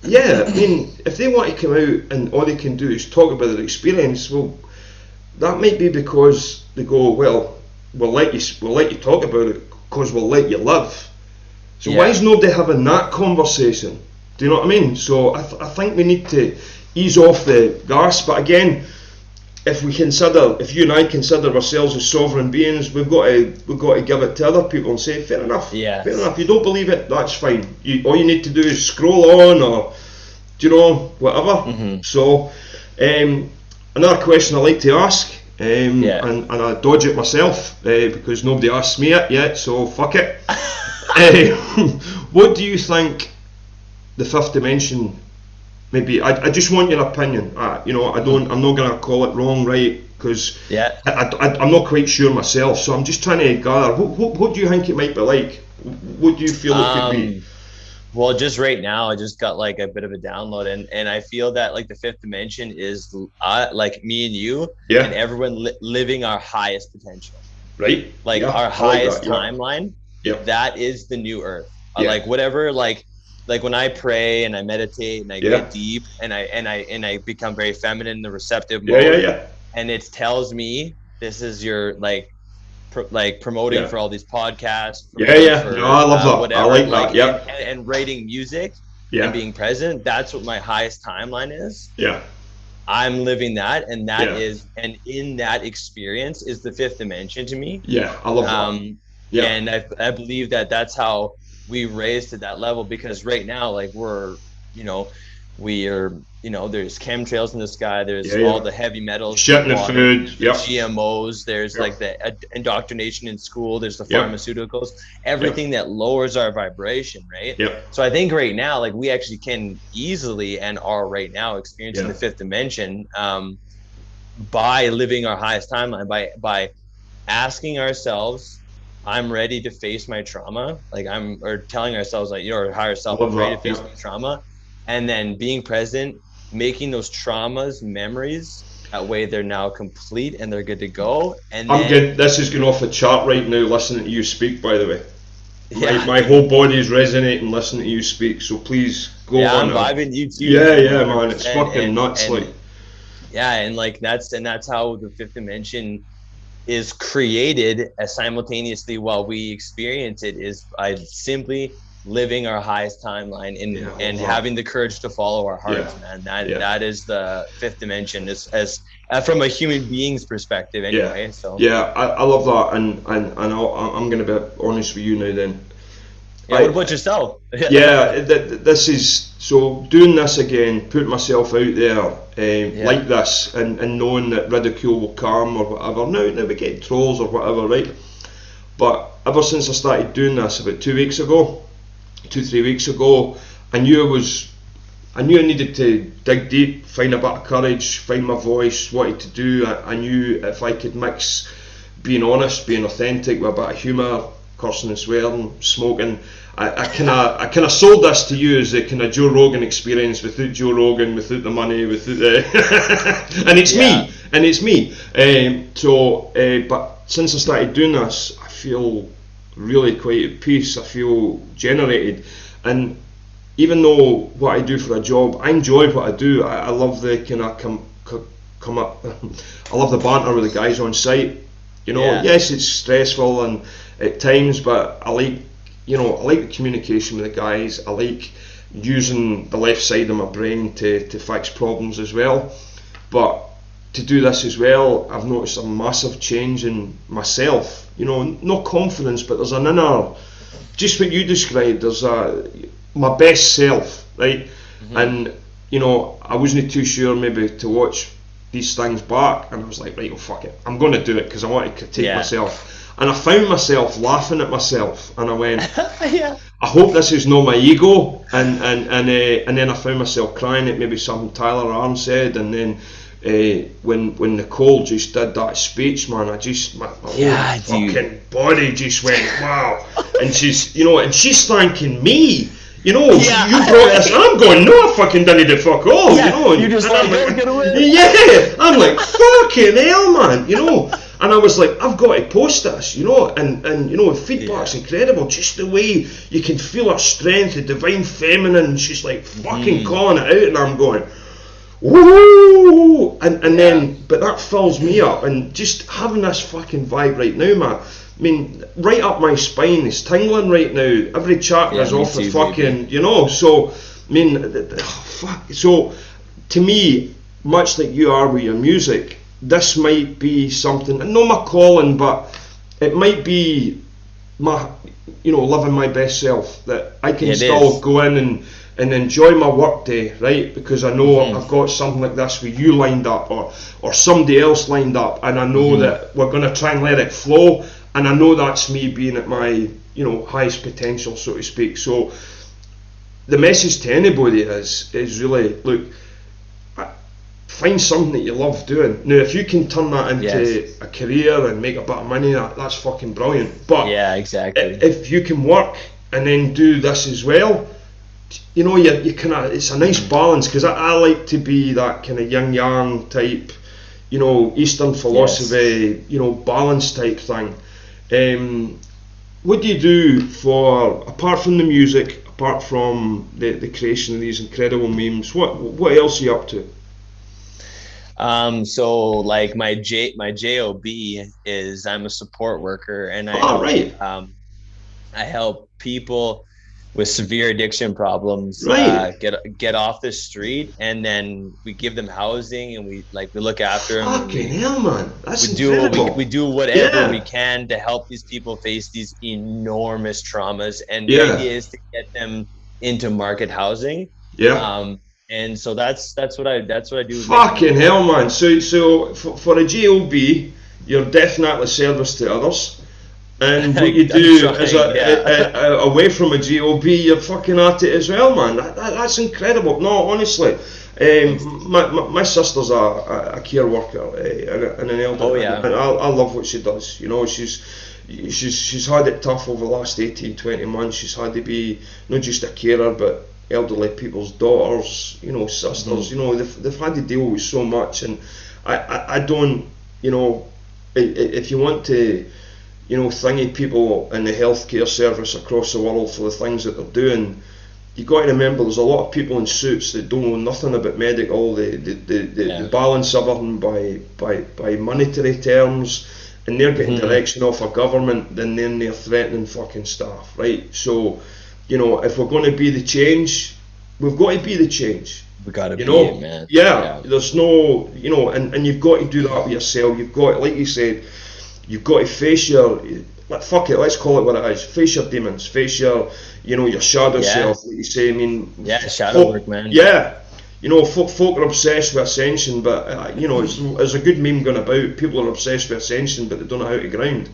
Yeah, I mean, if they want to come out and all they can do is talk about their experience, well, that might be because they go, well, we'll let you talk about it because we'll let you live. So why is Yeah. nobody having that conversation? Do you know what I mean? So I think we need to ease off the gas. But again, if you and I consider ourselves as sovereign beings, we've got to give it to other people and say, fair enough, fair Yes. enough. You don't believe it, that's fine. All you need to do is scroll on or whatever. Hmm. So um, another question I like to ask. Yeah. And I dodge it myself because nobody asked me it yet, so fuck it. Uh, what do you think the fifth dimension? Maybe I just want your opinion. I'm not gonna call it wrong, right? Because Yeah. I'm not quite sure myself. So I'm just trying to gather. What do you think it might be like? What do you feel it could be? Well, just right now, I just got like a bit of a download, and I feel that like the fifth dimension is like me and you and Yeah. everyone living our highest potential, Right. like Yeah. our I like that. highest Yeah. timeline. Yeah. That is the new Earth. Yeah. Like whatever, like when I pray and I meditate and I Yeah. get deep and I become very feminine in the receptive Yeah. Yeah. mode, Yeah. and it tells me this is your like promoting Yeah. for all these podcasts, Yeah. promoting Yeah. No, for I love that. I whatever, like like that. Yeah. and writing music and Yeah. being present. That's what my highest timeline is. Yeah. I'm living that, and Yeah. and in that experience is the fifth dimension to me. Yeah. I love that. Um, Yeah. and I believe that that's how we raise to that level because right now, like we're, you know, we are, there's chemtrails in the sky, there's Yeah, all yeah. the heavy metals in the Shit in the water, food. there's the Yep. GMOs, there's Yep. like the indoctrination in school, there's the Yep. pharmaceuticals, Yep. everything that lowers our vibration, right? Yep. So I think right now, like we actually can easily and are right now experiencing Yeah. the fifth dimension, by living our highest timeline, by asking ourselves, I'm ready to face my trauma, like or telling ourselves, like, our higher I self, love I'm ready to that. face Yeah. my trauma, and then being present, making those traumas memories, that way they're now complete and they're good to go. And I'm then good. This is going off the chart right now. Listening to you speak, by the way, my yeah, my dude, whole body is resonating listening to you speak. So please go yeah, on. I'm vibing you too, Yeah, man, yeah, man. It's 100%. fucking and nuts. Like, and yeah, and like that's how the fifth dimension is created as simultaneously while we experience it, is by simply living our highest timeline and yeah, I love and that. having the courage to follow our Yeah, hearts, man. that yeah. that is the fifth dimension, as from a human being's perspective Yeah, anyway. So yeah, I love that, and I'm going to be honest with you now. Then, yeah, what about I yourself? yeah, this is so doing this again, putting myself out there Yeah, like this, and knowing that ridicule will come or whatever. Now we get trolls or whatever, right? But ever since I started doing this about 2 weeks ago, 2 3 weeks ago, I knew I was I knew I needed to dig deep, find a bit of courage, find my voice, what to do. I knew if I could mix being honest, being authentic with a bit of humour, cursing and swearing, smoking. I kind of sold this to you as the kind of Joe Rogan experience without Joe Rogan, without the money, without the and it's yeah, me, and it's me. But since I started doing this, I feel really quite at peace. I feel generated, and even though what I do for a job, I enjoy what I do. I love the kind of come up. I love the banter with the guys on site. yeah, Yes, it's stressful and at times, but I like the communication with the guys. I like using the left side of my brain to fix problems as well. But to do this as well, I've noticed a massive change in myself. No confidence, but there's an inner, just what you described. There's my best self, right? hmm, And I wasn't too sure maybe to watch these things back, and I was like, right, well, fuck it, I'm going to do it because I want to critique yeah. myself. And I found myself laughing at myself, and I went, Yeah, I hope this is not my ego. And then I found myself crying at maybe something Tyler Arm said, and then when Nicole just did that speech, man, my whole yeah, dude. fucking body just went wow. And she's thanking me. Yeah, You brought this, and I'm going, no, I fucking didn't do fuck all, yeah, you're just and like, I'm oh, like, get away. yeah, I'm like, fucking hell, man. And I was like, I've got to post this, and feedback's Yeah, incredible. Just the way you can feel her strength, the divine feminine. She's like fucking hmm, calling it out, and I'm going, woo! And yeah, then, but that fills me up, and just having this fucking vibe right now, man. I mean, right up my spine is tingling right now. Every chakra yeah, is me off the too, baby. fucking, So, I mean, fuck. So, to me, much like you are with your music, this might be something, and not my calling, but it might be my, living my best self. That I can It still is. go in and enjoy my work day, right? Because I know Hmm, I've got something like this with you lined up, or somebody else lined up, and I know hmm, that we're going to try and let it flow, and I know that's me being at my highest potential, so to speak. So the message to anybody is really, look, find something that you love doing. Now, if you can turn that yes, into a career and make a bit of money, that's fucking brilliant. But yeah, exactly. if you can work and then do this as well, you kind of, it's a nice Hmm, balance, because I like to be that kind of yin yang type, Eastern yes. philosophy, balance type thing. Um, what do you do for, apart from the music, apart from the creation of these incredible memes? What else are you up to? So like my job is, I'm a support worker, and Ah, right, I help people with severe addiction problems right. get off the street, and then we give them housing, and we look after them, and Fucking hell, man, we that's do what we incredible. do whatever we Yeah, can to help these people face these enormous traumas, and the yeah, idea is to get them into market housing, yeah, um, and so that's what I do with making Fucking music. hell, man. So for a job, you're definitely service to others. And what you I'm do as trying, yeah. away from a job, you're fucking at it as well, man. That's incredible. No, honestly, Thanks, dude. my sister's a care worker and an Oh elder, yeah. and I love what she does. You know, she's had it tough over the last 18, 20 months. She's had to be not just a carer, but elderly people's daughters, you know, Hmm. sisters. You know, they've had to deal with so much, and I don't, you know, if you want to, you know, thingy people in the healthcare service across the world for the things that they're doing, you got to remember there's a lot of people in suits that don't know nothing about medical. The Yeah. balance of them by monetary terms, and they're getting Hmm. direction off a government, then they're threatening fucking staff, right? So, you know, if we're going to be the change, we've got to be the change. We gotta You be it, know, man. yeah, Yeah. there's no, you know, and you've got to do that with yourself. You've got, like you said, you've got to face your, like, fuck it, let's call it what it is. Face your demons, face your, you know, your shadow Yeah. self. Like you say, I mean, Yeah. Shadow folk, work, man. yeah, you know, folk are obsessed with ascension, but you know, there's a good meme going about. People are obsessed with ascension, but they don't know how to ground.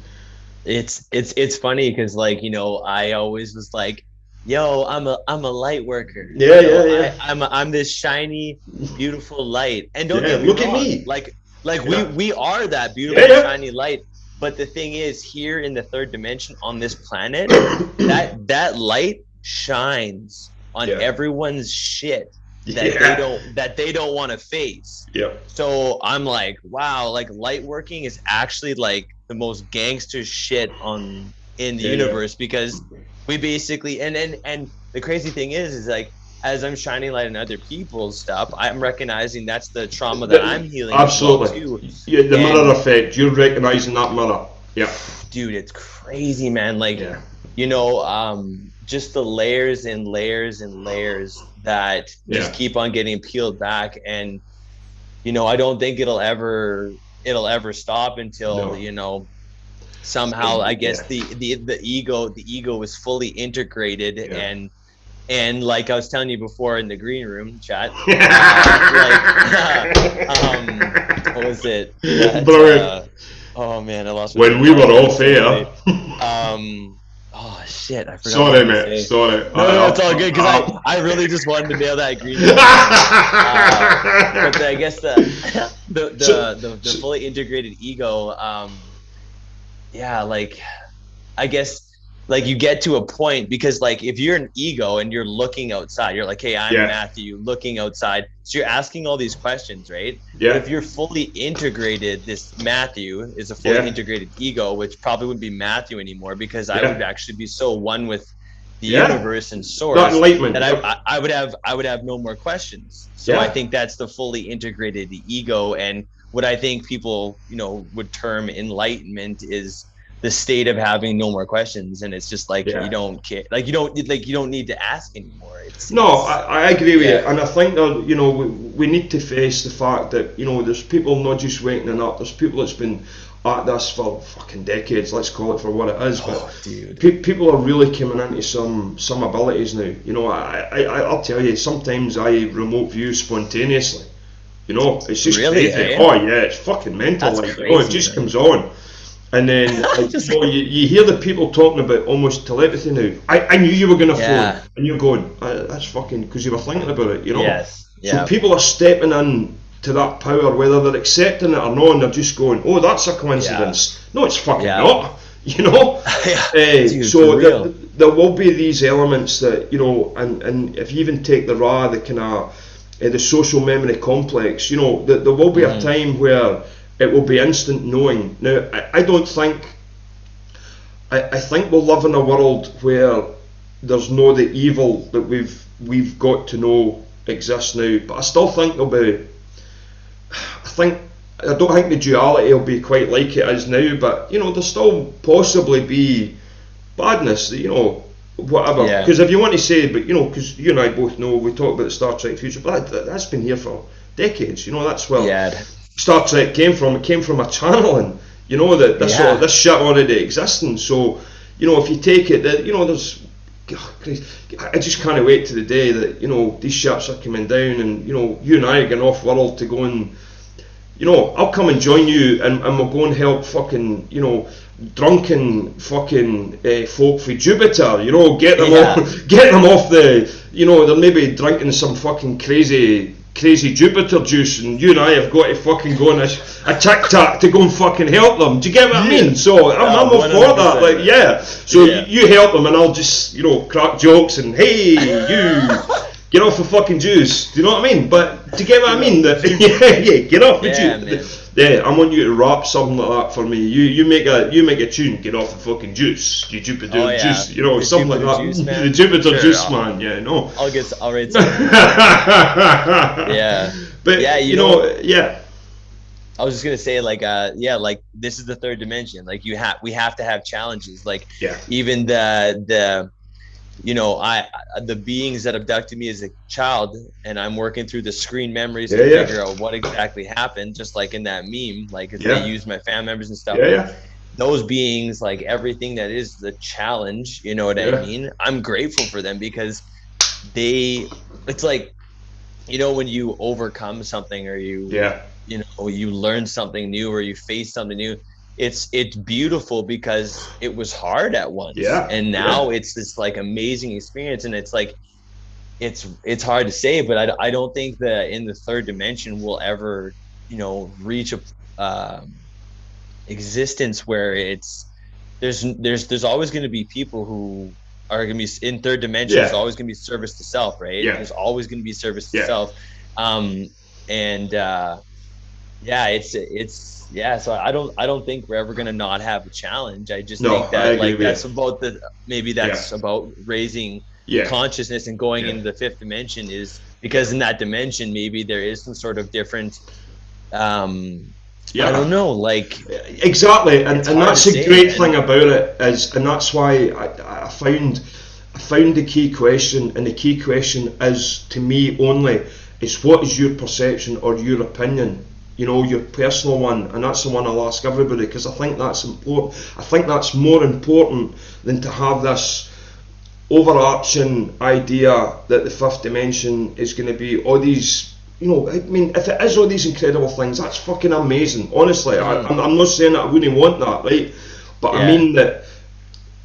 It's funny because, like, I always was like, yo, I'm a light worker. Yeah, yeah, yeah, I'm this shiny, beautiful light. And don't yeah. get me Look at wrong, me. like we Yeah, we are that yeah, beautiful, yeah, shiny light. But the thing is, here in the third dimension on this planet, that light shines on yeah, everyone's shit yeah, that they don't want to face. yeah, So I'm like, wow, like light working is actually like the most gangster shit on in the yeah, yeah. universe, because we basically, and the crazy thing is like, as I'm shining light on other people's stuff, I'm recognizing that's the trauma that I'm healing as well Absolutely. too. Yeah, the mirror And effect. You're recognizing that mirror. Yeah, dude, it's crazy, man. Like, yeah, just the layers and layers and layers that yeah. just keep on getting peeled back. And I don't think it'll ever stop until, No. somehow, I Yeah, guess, the ego is fully integrated. yeah. And like I was telling you before in the green room chat, like what was it that Brilliant. oh man, I lost my When train of we were thought. It was off so air. funny. Oh shit, I forgot what I was Sorry, gonna mate. say. Sorry. No, no, it's all good because I really just wanted to nail that green room thing. But I guess the, so, the the so, fully integrated ego, yeah, like, I guess, like, you get to a point, because, like, if you're an ego and you're looking outside, you're like, hey, I'm yeah, Matthew looking outside. So you're asking all these questions, right? But yeah, if you're fully integrated, this Matthew is a fully yeah, integrated ego, which probably wouldn't be Matthew anymore, because I would yeah, actually be so one with the yeah. universe and That source enlightenment. that I, Yep. I, I would have I would have no more questions. So I Yeah, think that's the fully integrated ego. And what I think people, would term enlightenment is the state of having no more questions, and it's just like you yeah. don't care, like you don't need to ask anymore. it's No, it's I agree with you, yeah. and I think that, you know, we need to face the fact that, you know, there's people not just waking up. There's people that's been at this for fucking decades. Let's call it for what it is. But Oh, dude. people are really coming into some abilities now. You know, I'll tell you. Sometimes I remote view spontaneously. You know, it's just Really, crazy. eh? Oh yeah, it's fucking mental. That's Like, you know, it crazy, just man. comes on. And then, like, Just, you hear the people talking about almost telepathy now. I knew you were going to phone, yeah. and you're going, that's fucking, because you were thinking about it, you know? Yes. So Yeah. people are stepping in to that power, whether they're accepting it or not, and they're just going, oh, that's a Yeah. coincidence. No, it's fucking Yeah. not, you know? Yeah, dude, for So real. there will be these elements that, you know, and if you even take the Ra, the kind of, the social memory complex, you know, there will be a Hmm. time where it will be instant knowing. Now, I don't think, I think we'll live in a world where there's no the evil that we've got to know exists now. But I still think there'll be. I don't think the duality will be quite like it is now. But you know, there'll still possibly be badness. You know, whatever. Yeah. Because if you want to say, but you know, because you and I both know we talk about the Star Trek future, but that's been here for decades. You know, that's where Yeah. Star Trek came from. It came from a channeling. You know that this Yeah. shit already existing. So, you know, if you take it that, you know, there's God, Christ, I just can't wait to the day that, these ships are coming down, and, you and I are going off world to go and, I'll come and join you, and we'll go and help fucking, drunken fucking folk for Jupiter, get them get them off the, they're maybe drinking some fucking crazy Jupiter juice, and you and I have got to fucking go on a tic-tac to go and fucking help them. Do you get what I mean? So I'm all for that. Like, yeah. So you help them, and I'll just, crack jokes and, hey, you get off the fucking juice. Do you know what I mean? But do you get what I mean? That get off the juice. Yeah, I want you to rap something like that for me. You make a tune. Get off the fucking juice. You Jupiter juice. The something Jupiter like that. Juice, man. The Jupiter Sure, juice, man. Yeah, no. I'll write something. Yeah. But yeah, yeah. I was just gonna say, like, like this is the third dimension. Like we have to have challenges. Like, even the the beings that abducted me as a child, and I'm working through the screen memories to figure out what exactly happened, just like in that meme, like they use my family members and stuff. Those beings, like everything that is the challenge, you know what I mean? I'm grateful for them, because it's like, when you overcome something, or you learn something new, or you face something new, it's beautiful, because it was hard at once, and now it's this like amazing experience. And it's like, it's hard to say, but I don't think that in the third dimension we'll ever reach a existence where there's always going to be people who are going to be in third dimension. There's always going to be service to self, right? There's always going to be service to self. So I don't think we're ever gonna not have a challenge. I just think that that's about about raising consciousness and going into the fifth dimension, is because in that dimension maybe there is some sort of different I don't know, like, exactly, and that's a great thing about it, and that's why I found the key question, and the key question is, to me only, is what is your perception or your opinion, your personal one, and that's the one I'll ask everybody, because I think that's important. I think that's more important than to have this overarching idea that the fifth dimension is going to be all these, I mean, if it is all these incredible things, that's fucking amazing, honestly. I'm not saying that I wouldn't want that, right? But I mean that,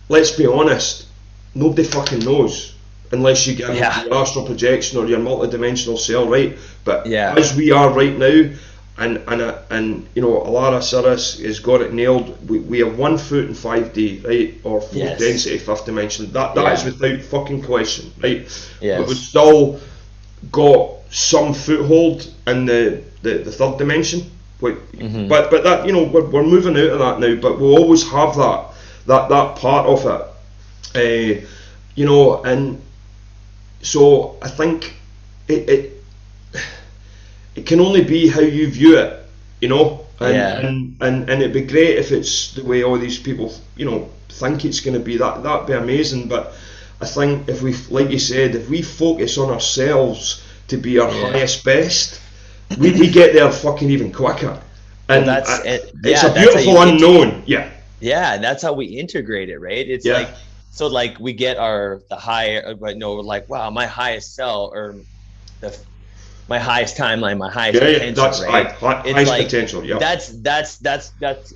let's be honest, nobody fucking knows, unless you get your astral projection or your multidimensional cell, right? But as we are right now, and Alara Cirrus has got it nailed. We have 1 foot in 5D, right, or full density fifth dimension. That is without fucking question, right? Yes. But we've still got some foothold in the third dimension. But that, we're moving out of that now. But we'll always have that part of it, and so I think it can only be how you view it, and it'd be great if it's the way all these people, think it's going to be. That'd be amazing. But I think if we, like you said, if we focus on ourselves to be our highest best, we get there fucking even quicker. And it's a beautiful unknown. Yeah, and that's how we integrate it, right? It's like we get wow, my highest cell, or my highest timeline, my highest potential, that's right? Highest potential. That's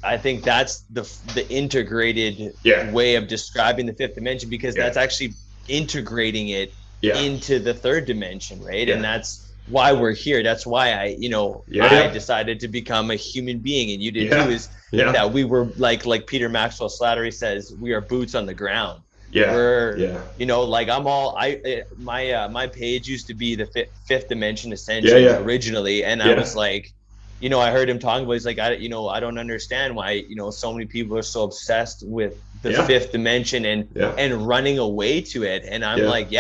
I think that's the integrated way of describing the fifth dimension, because that's actually integrating it into the third dimension, right? And that's why we're here. That's why I decided to become a human being, and you did too. Is that we were like Peter Maxwell Slattery says, we are boots on the ground. Like my page used to be the fifth dimension ascension originally, and I was like, I heard him talking about, he's like, I don't understand why so many people are so obsessed with the fifth dimension and running away to it. And I'm like,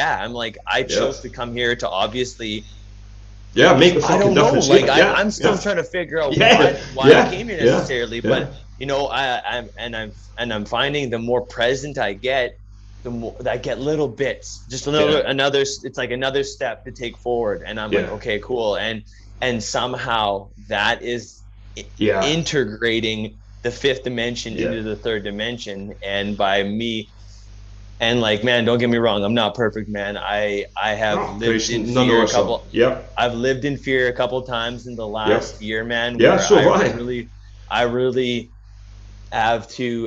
I chose to come here to obviously make a fucking difference. I'm still trying to figure out why I came here necessarily, but I'm finding the more present I get, the more I get little bits, just another it's like another step to take forward, and I'm like, okay, cool, and somehow that is integrating the fifth dimension into the third dimension. And by me And like, man, don't get me wrong, I'm not perfect, man. I have Oh, lived Christ, in none fear of a us are. couple. Yep, I've lived in fear a couple times in the yep. last year, man, Yeah, where so have I.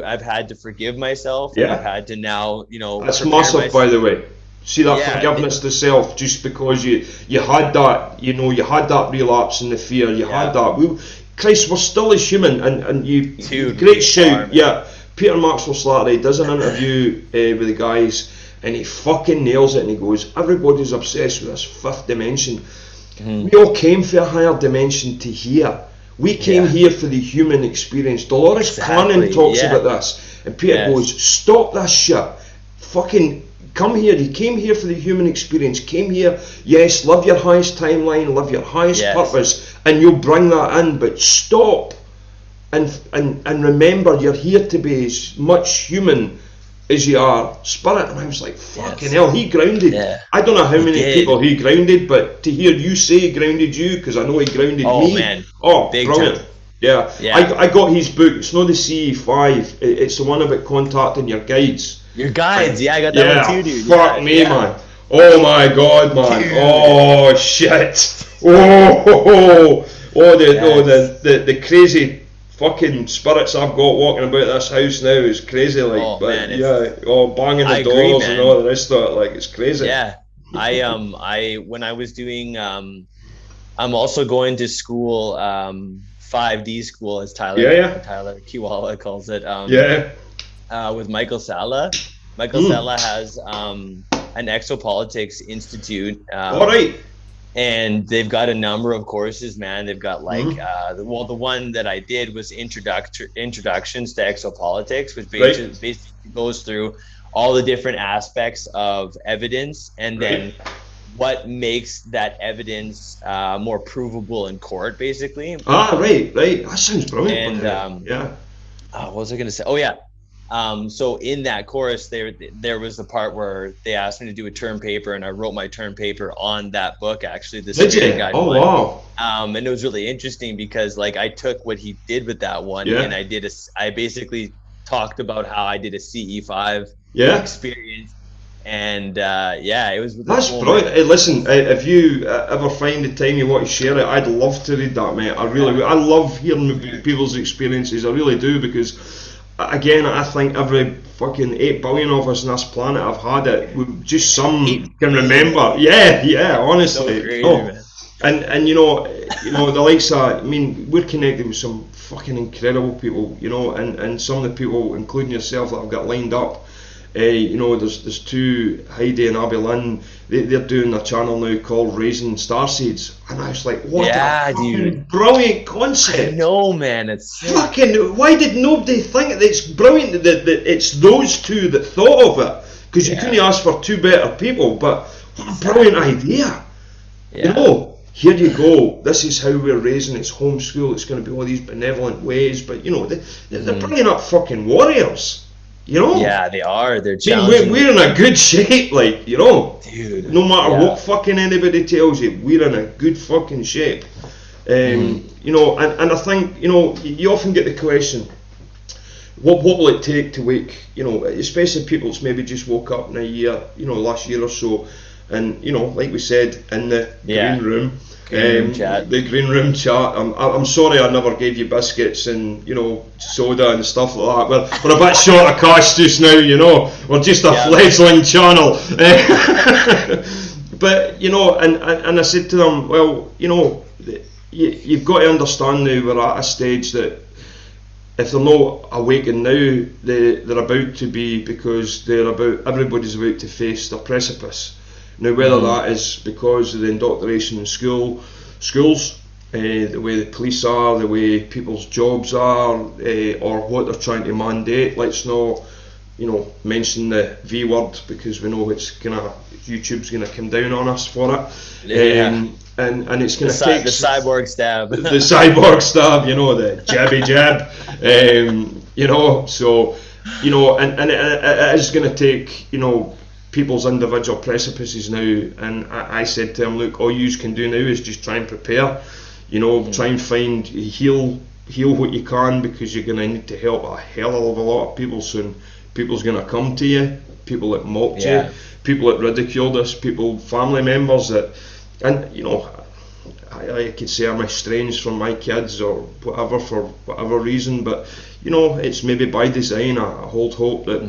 I've had to forgive myself, and I've Yeah. had to now, That's prepare massive, by myself. the way. See that Yeah, forgiveness to self, just because you had that, you had that relapse in the fear, you had yeah, that. Christ, we're still as human, and dude, great we are, shout, man. yeah. Peter Maxwell Slattery does an interview with the guys, and he fucking nails it, and he goes, everybody's obsessed with this fifth dimension. We Mhm. all came for a higher dimension to here. We came Yeah, here for the human experience. Dolores Cannon exactly. talks about Yeah, this, and Peter yes, goes, "Stop this shit. Fucking come here. You came here for the human experience. Came here, yes, live your highest timeline, live your highest yes, purpose, and you'll bring that in. But stop and remember, you're here to be as much human as you are spirit." And I was like, fucking yes. hell, he grounded. Yeah, I don't know how he many did. people he grounded, but to hear you say he grounded you, because I know he grounded Oh me, man, oh, big brilliant. time. Yeah, Yeah, I got his book. It's not the CE5, it's the one about contacting your guides. your guides. And Yeah, I got that one yeah, too, dude. fuck Yeah, me, yeah, man. Oh my god, man. dude. Oh shit. Oh, Yes. the crazy fucking spirits I've got walking about this house now is crazy. Like, Oh but man, yeah, oh, banging I the agree, doors and man. all the rest of it. Like, it's crazy. Yeah. I when I was doing I'm also going to school 5D school, as Yeah, yeah, Tyler Kiwala calls it, yeah. with Michael Sala. Michael Mm. Sala has an exopolitics institute, All right. and they've got a number of courses, man. They've got like Mm. the one that I did was introductions to exopolitics, which Right, basically goes through all the different aspects of evidence, and right. then what makes that evidence more provable in court, basically. Ah, right, right. That sounds brilliant, by the And way. Yeah. what was I going to say? Oh yeah. So in that course, there was the part where they asked me to do a term paper, and I wrote my term paper on that book, actually, the Did Spirit you? Guide Oh, one. wow. And it was really interesting because like I took what he did with that one, and Yeah, I basically talked about how I did a CE5 yeah. experience, and yeah, it was really That's cool, brilliant. man. Hey, listen, if you ever find the time you want to share it, I'd love to read that, mate. I really Yeah, would. I love hearing dude. people's experiences. I really do, because, again, I think every fucking 8 billion of us on this planet have had it. Just some 8 can billion. remember. Yeah, yeah, So honestly. crazy, No. man. And the likes of, I mean, we're connected with some fucking incredible people, and some of the people, including yourself, that I've got lined up. There's two, Heidi and Abby Lynn. They're doing a channel now called Raising Starseeds, and I was like, what a Yeah, dude. fucking brilliant I concept! know, man. It's sick. Fucking, why did nobody think it? It's brilliant that it's those two that thought of it, because you couldn't Yeah, ask for two better people. But what a brilliant exactly. idea! Yeah. Here you go. This is how we're raising. It's homeschool. It's going to be all these benevolent ways, but they're Hmm. bringing up fucking warriors. You know. Yeah, they are. They're I mean, challenging we're in a good shape, like, dude. no matter what Yeah. fucking anybody tells you, we're in a good fucking shape. Hmm. And I think, you often get the question, what will it take to wake, especially people that's maybe just woke up in a year, last year or so, and, like we said, in the green Yeah. room, Green room chat. the green room chat. I'm sorry I never gave you biscuits and soda and stuff like that. We're a bit short of cash just now. We're just a Yeah, man. fledgling channel. But and I said to them, well, you've got to understand now we're at a stage that if they're not awakened now, they're about to be, because everybody's about to face the precipice. Now, whether Hmm. that is because of the indoctrination in schools, the way the police are, the way people's jobs are, or what they're trying to mandate. Let's not, mention the V word, because we know YouTube's gonna come down on us for it, Yeah. and it's The gonna take the cyborg stab. the cyborg stab, the jabby jab, so, and it is going to take, people's individual precipices now, and I said to him, look, all you can do now is just try and prepare, try and heal what you can, because you're going to need to help a hell of a lot of people soon. People's going to come to you, people that mocked you, Yeah. people that ridiculed us, people, family members that, and I could say I'm estranged from my kids or whatever for whatever reason, but it's maybe by design. I hold hope that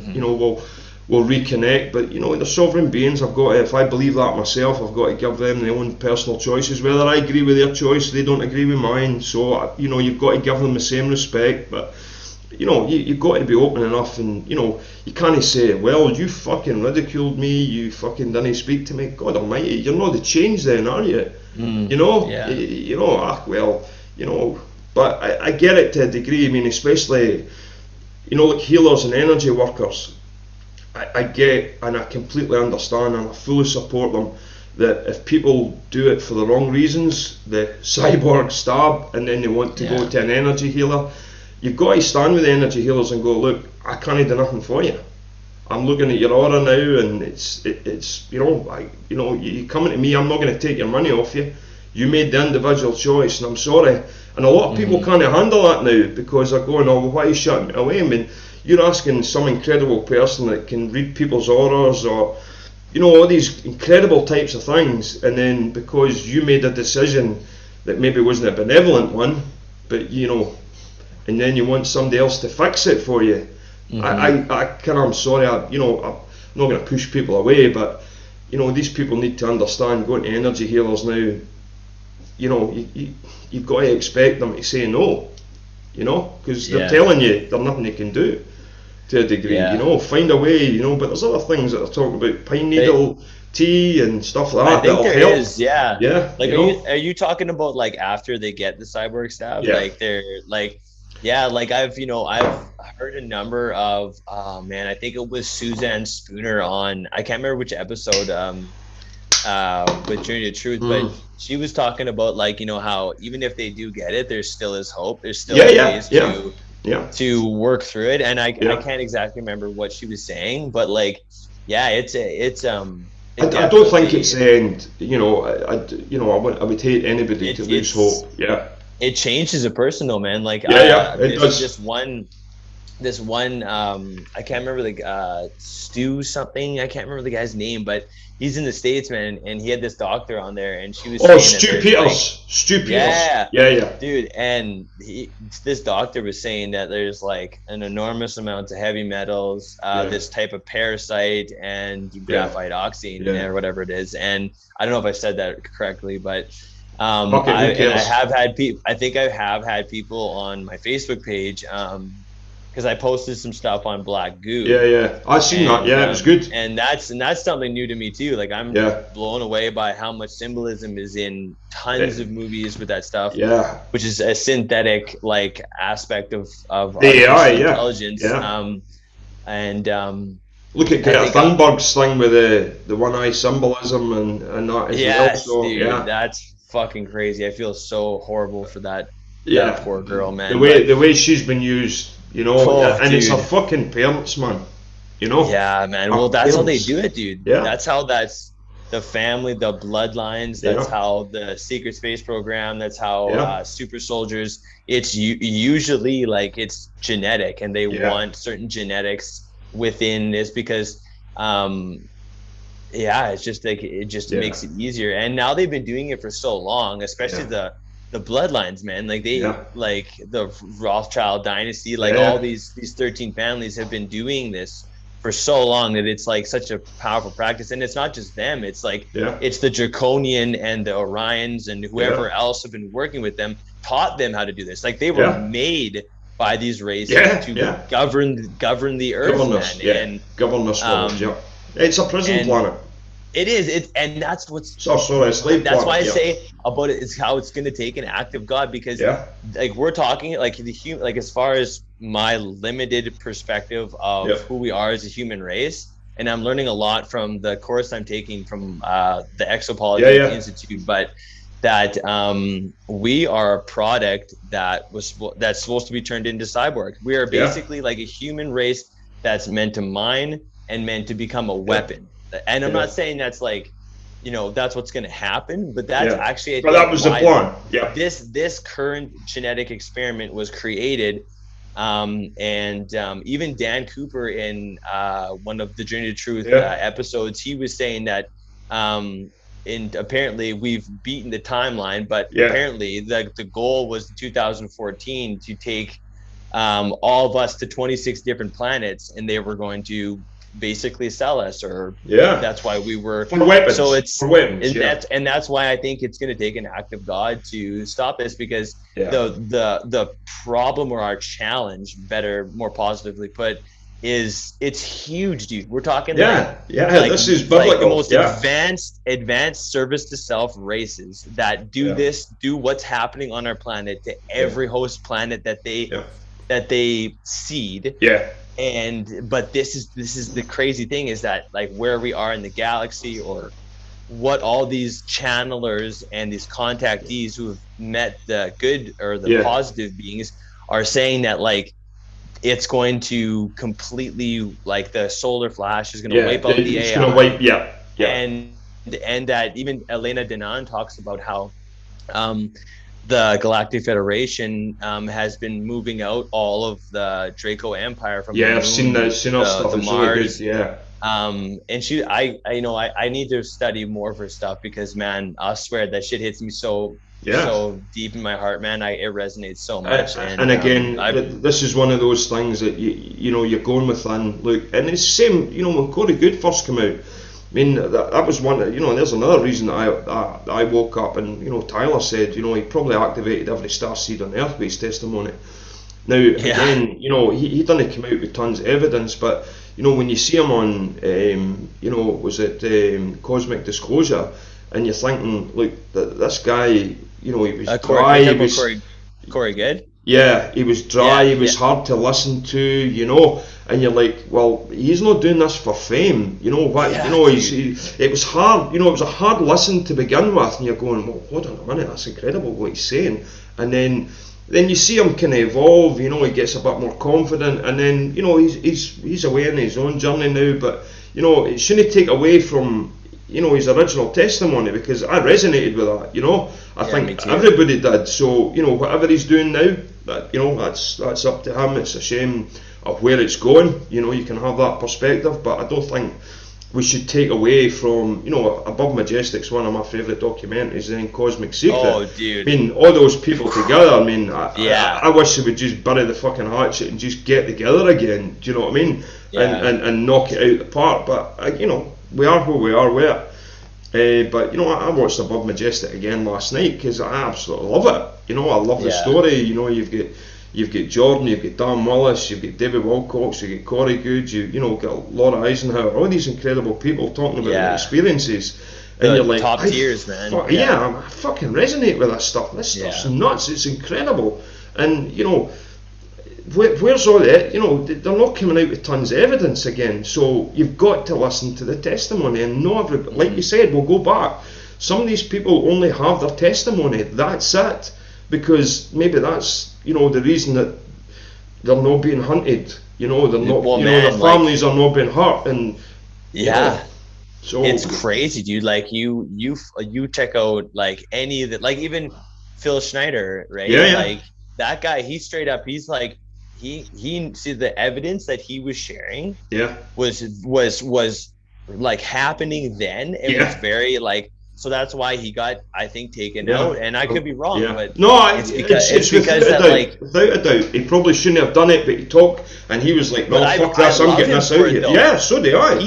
we'll reconnect. But they're sovereign beings. I've got to, if I believe that myself, I've got to give them their own personal choices. Whether I agree with their choice, they don't agree with mine. So you've got to give them the same respect. But you've got to be open enough, and you can't say, well, you fucking ridiculed me, you fucking didn't speak to me. God Almighty, you're not the change then, are you? Yeah. Well, but I get it to a degree. I mean, especially like healers and energy workers. I get and I completely understand and I fully support them that if people do it for the wrong reasons, the cyborg stab, and then they want to go to an energy healer, you've got to stand with the energy healers and go, look, I can't do nothing for you. I'm looking at your aura now, and it's you coming to me. I'm not going to take your money off you. You made the individual choice, and I'm sorry. And a lot of people can't handle that now because they're going, oh, well, why are you shutting it away? I mean, you're asking some incredible person that can read people's auras or all these incredible types of things, and then because you made a decision that maybe wasn't a benevolent one, but and then you want somebody else to fix it for you. I'm sorry. I'm not going to push people away, but these people need to understand. Going to energy healers now, you've got to expect them to say no, because they're telling you there's nothing they can do to a degree. Find a way. But there's other things that they're talking about, pine needle tea and stuff like that. I think there help. is, yeah. Yeah. Like, are you talking about like after they get the cyborg stab? Yeah. Like they're like. Yeah, like I've heard a number of man, I think it was Suzanne Spooner on, I can't remember which episode with Journey to Truth, but she was talking about like how even if they do get it, there still is hope. There's still ways to work through it, and I can't exactly remember what she was saying, but like I don't think it's the end. I would hate anybody to lose hope. Yeah. It changes a person though, man. Like it does. This one I can't remember the Stu something, I can't remember the guy's name, but he's in the States, man, and he had this doctor on there, and she was Stu Peters. Stu Peters. Yeah, dude, and this doctor was saying that there's like an enormous amount of heavy metals, this type of parasite and graphite oxide or whatever it is, and I don't know if I said that correctly, but I have had people. I think I have had people on my Facebook page because I posted some stuff on Black Goo. Yeah, I seen that. Yeah, it was good. And that's something new to me too. Like I'm blown away by how much symbolism is in tons of movies with that stuff. Yeah, which is a synthetic like aspect of the AI, intelligence. Look at Greta Thunberg's thing with the one eye symbolism and that as well. So, dude, that's fucking crazy. I feel so horrible for that poor girl, man. The way she's been used, and it's her fucking parents, man. Yeah, man. Well, that's how they do it, dude. Yeah. That's how the family, the bloodlines. That's how the secret space program. That's how super soldiers. It's usually like it's genetic, and they want certain genetics within this because it's just like it makes it easier. And now they've been doing it for so long, especially the bloodlines, man. Like they like the Rothschild dynasty, like all these 13 families have been doing this for so long that it's like such a powerful practice. And it's not just them, it's like it's the Draconian and the Orions and whoever else have been working with them, taught them how to do this. Like they were made by these races to govern the earth, man. And govern this world. It's a prison planet. It is. And that's what's. A slave that's planet. why I say about it is how it's going to take an act of God, because like we're talking like the human, like as far as my limited perspective of who we are as a human race, and I'm learning a lot from the course I'm taking from the Exopology Institute, but that we are a product that's supposed to be turned into cyborg. We are basically like a human race that's meant to mine and meant to become a weapon. And I'm not saying that's like, that's what's going to happen, but that's actually, but that was the plan. This current genetic experiment was created And even Dan Cooper in one of the Journey to Truth Yeah, episodes, he was saying that um, in apparently we've beaten the timeline, but yeah, apparently the goal was in 2014 to take all of us to 26 different planets, and they were going to basically sell us, or yeah. that's why we were. For So weapons, for it's weapons. and Yeah, that's why I think it's going to take an act of God to stop this, because yeah, the problem, or our challenge, better, more positively put, is it's huge, dude. We're talking yeah, yeah. like This is like the biblical. most Yeah, advanced service to self races that yeah, do what's happening on our planet to yeah, every host planet yeah, that they seed. yeah, And but this is the crazy thing, is that like where we are in the galaxy, or what all these channelers and these contactees who have met the good or the yeah, positive beings are saying, that like it's going to completely, like the solar flash is going to yeah. wipe out the It's gonna wipe. AI. Yeah, yeah, and and that even Elena Denon talks about how um, the Galactic Federation has been moving out all of the Draco Empire from the yeah. I've seen that. moon, Seen her stuff. the It's really good. Mars. Yeah, And I need to study more for stuff, because man, I swear that shit hits me yeah. so deep in my heart, man. It resonates so much. And And again, I this is one of those things that you know you're going with. And look, and it's the same. You know, when Corey Good first came out, I mean that was one. You know, there's another reason that I woke up, and you know Tyler said, you know, he probably activated every starseed on Earth with his testimony. Now yeah, again, you know, he didn't come out with tons of evidence, but you know when you see him on, you know, was it Cosmic Disclosure, and you're thinking, look, this guy, you know, he was Corey, are dry, you he talking about was. Corey Good? Yeah, he was dry, Yeah, he yeah, was hard to listen to, you know, and you're like, well, he's not doing this for fame, you know what, you yeah, know, dude. it was hard, you know, it was a hard listen to begin with, and you're going, well, hold on a minute, that's incredible what he's saying, and then you see him kind of evolve, you know, he gets a bit more confident, and then, you know, he's away on his own journey now, but, you know, it shouldn't take away from, you know, his original testimony, because I resonated with that, you know, I Yeah, me think too. everybody did, so, you know, whatever he's doing now, that, you know, that's up to him. It's a shame of where it's going. You know, you can have that perspective, but I don't think we should take away from, you know, Above Majestic's one of my favourite documentaries, and Cosmic Secret. Oh, I dude. mean, all those people together. I mean, Yeah, I wish they would just bury the fucking hatchet and just get together again. Do you know what I mean? yeah, And knock it out the park. But you know, we are who we are. Where. But you know, I watched Above Majestic again last night because I absolutely love it. You know, I love the yeah, story. You know, you've got Jordan, you've got Dan Willis, you've got David Wilcox, you've got Corey Good, you know, got Laura Eisenhower, all these incredible people talking about their yeah. experiences, and you're The like, top tiers, man. Yeah, yeah, I fucking resonate with this stuff. This stuff's yeah, nuts. It's incredible, and you know, where's all that? You know, they're not coming out with tons of evidence again. So you've got to listen to the testimony, and not everybody, like you hmm said, we'll go back. Some of these people only have their testimony. That's it, because maybe that's, you know, the reason that they're not being hunted. You know, they're not. well, You know, their man, like, families are not being hurt, and you know, yeah. so It's crazy, dude. Like you check out like any of the, like even Phil Schneider, yeah, right? yeah, Like that guy, he straight up, he's like he see the evidence that he was sharing yeah, was like happening then, and was yeah. very like, so that's why he got, I think, taken Yeah, out. And I could be wrong, yeah. but No, it's it's without because a that, like, doubt, without a doubt. He probably shouldn't have done it, but he talked, and he was like, but "No, I fuck I this, I'm love getting him this out for of it here." though. Yeah, so do I.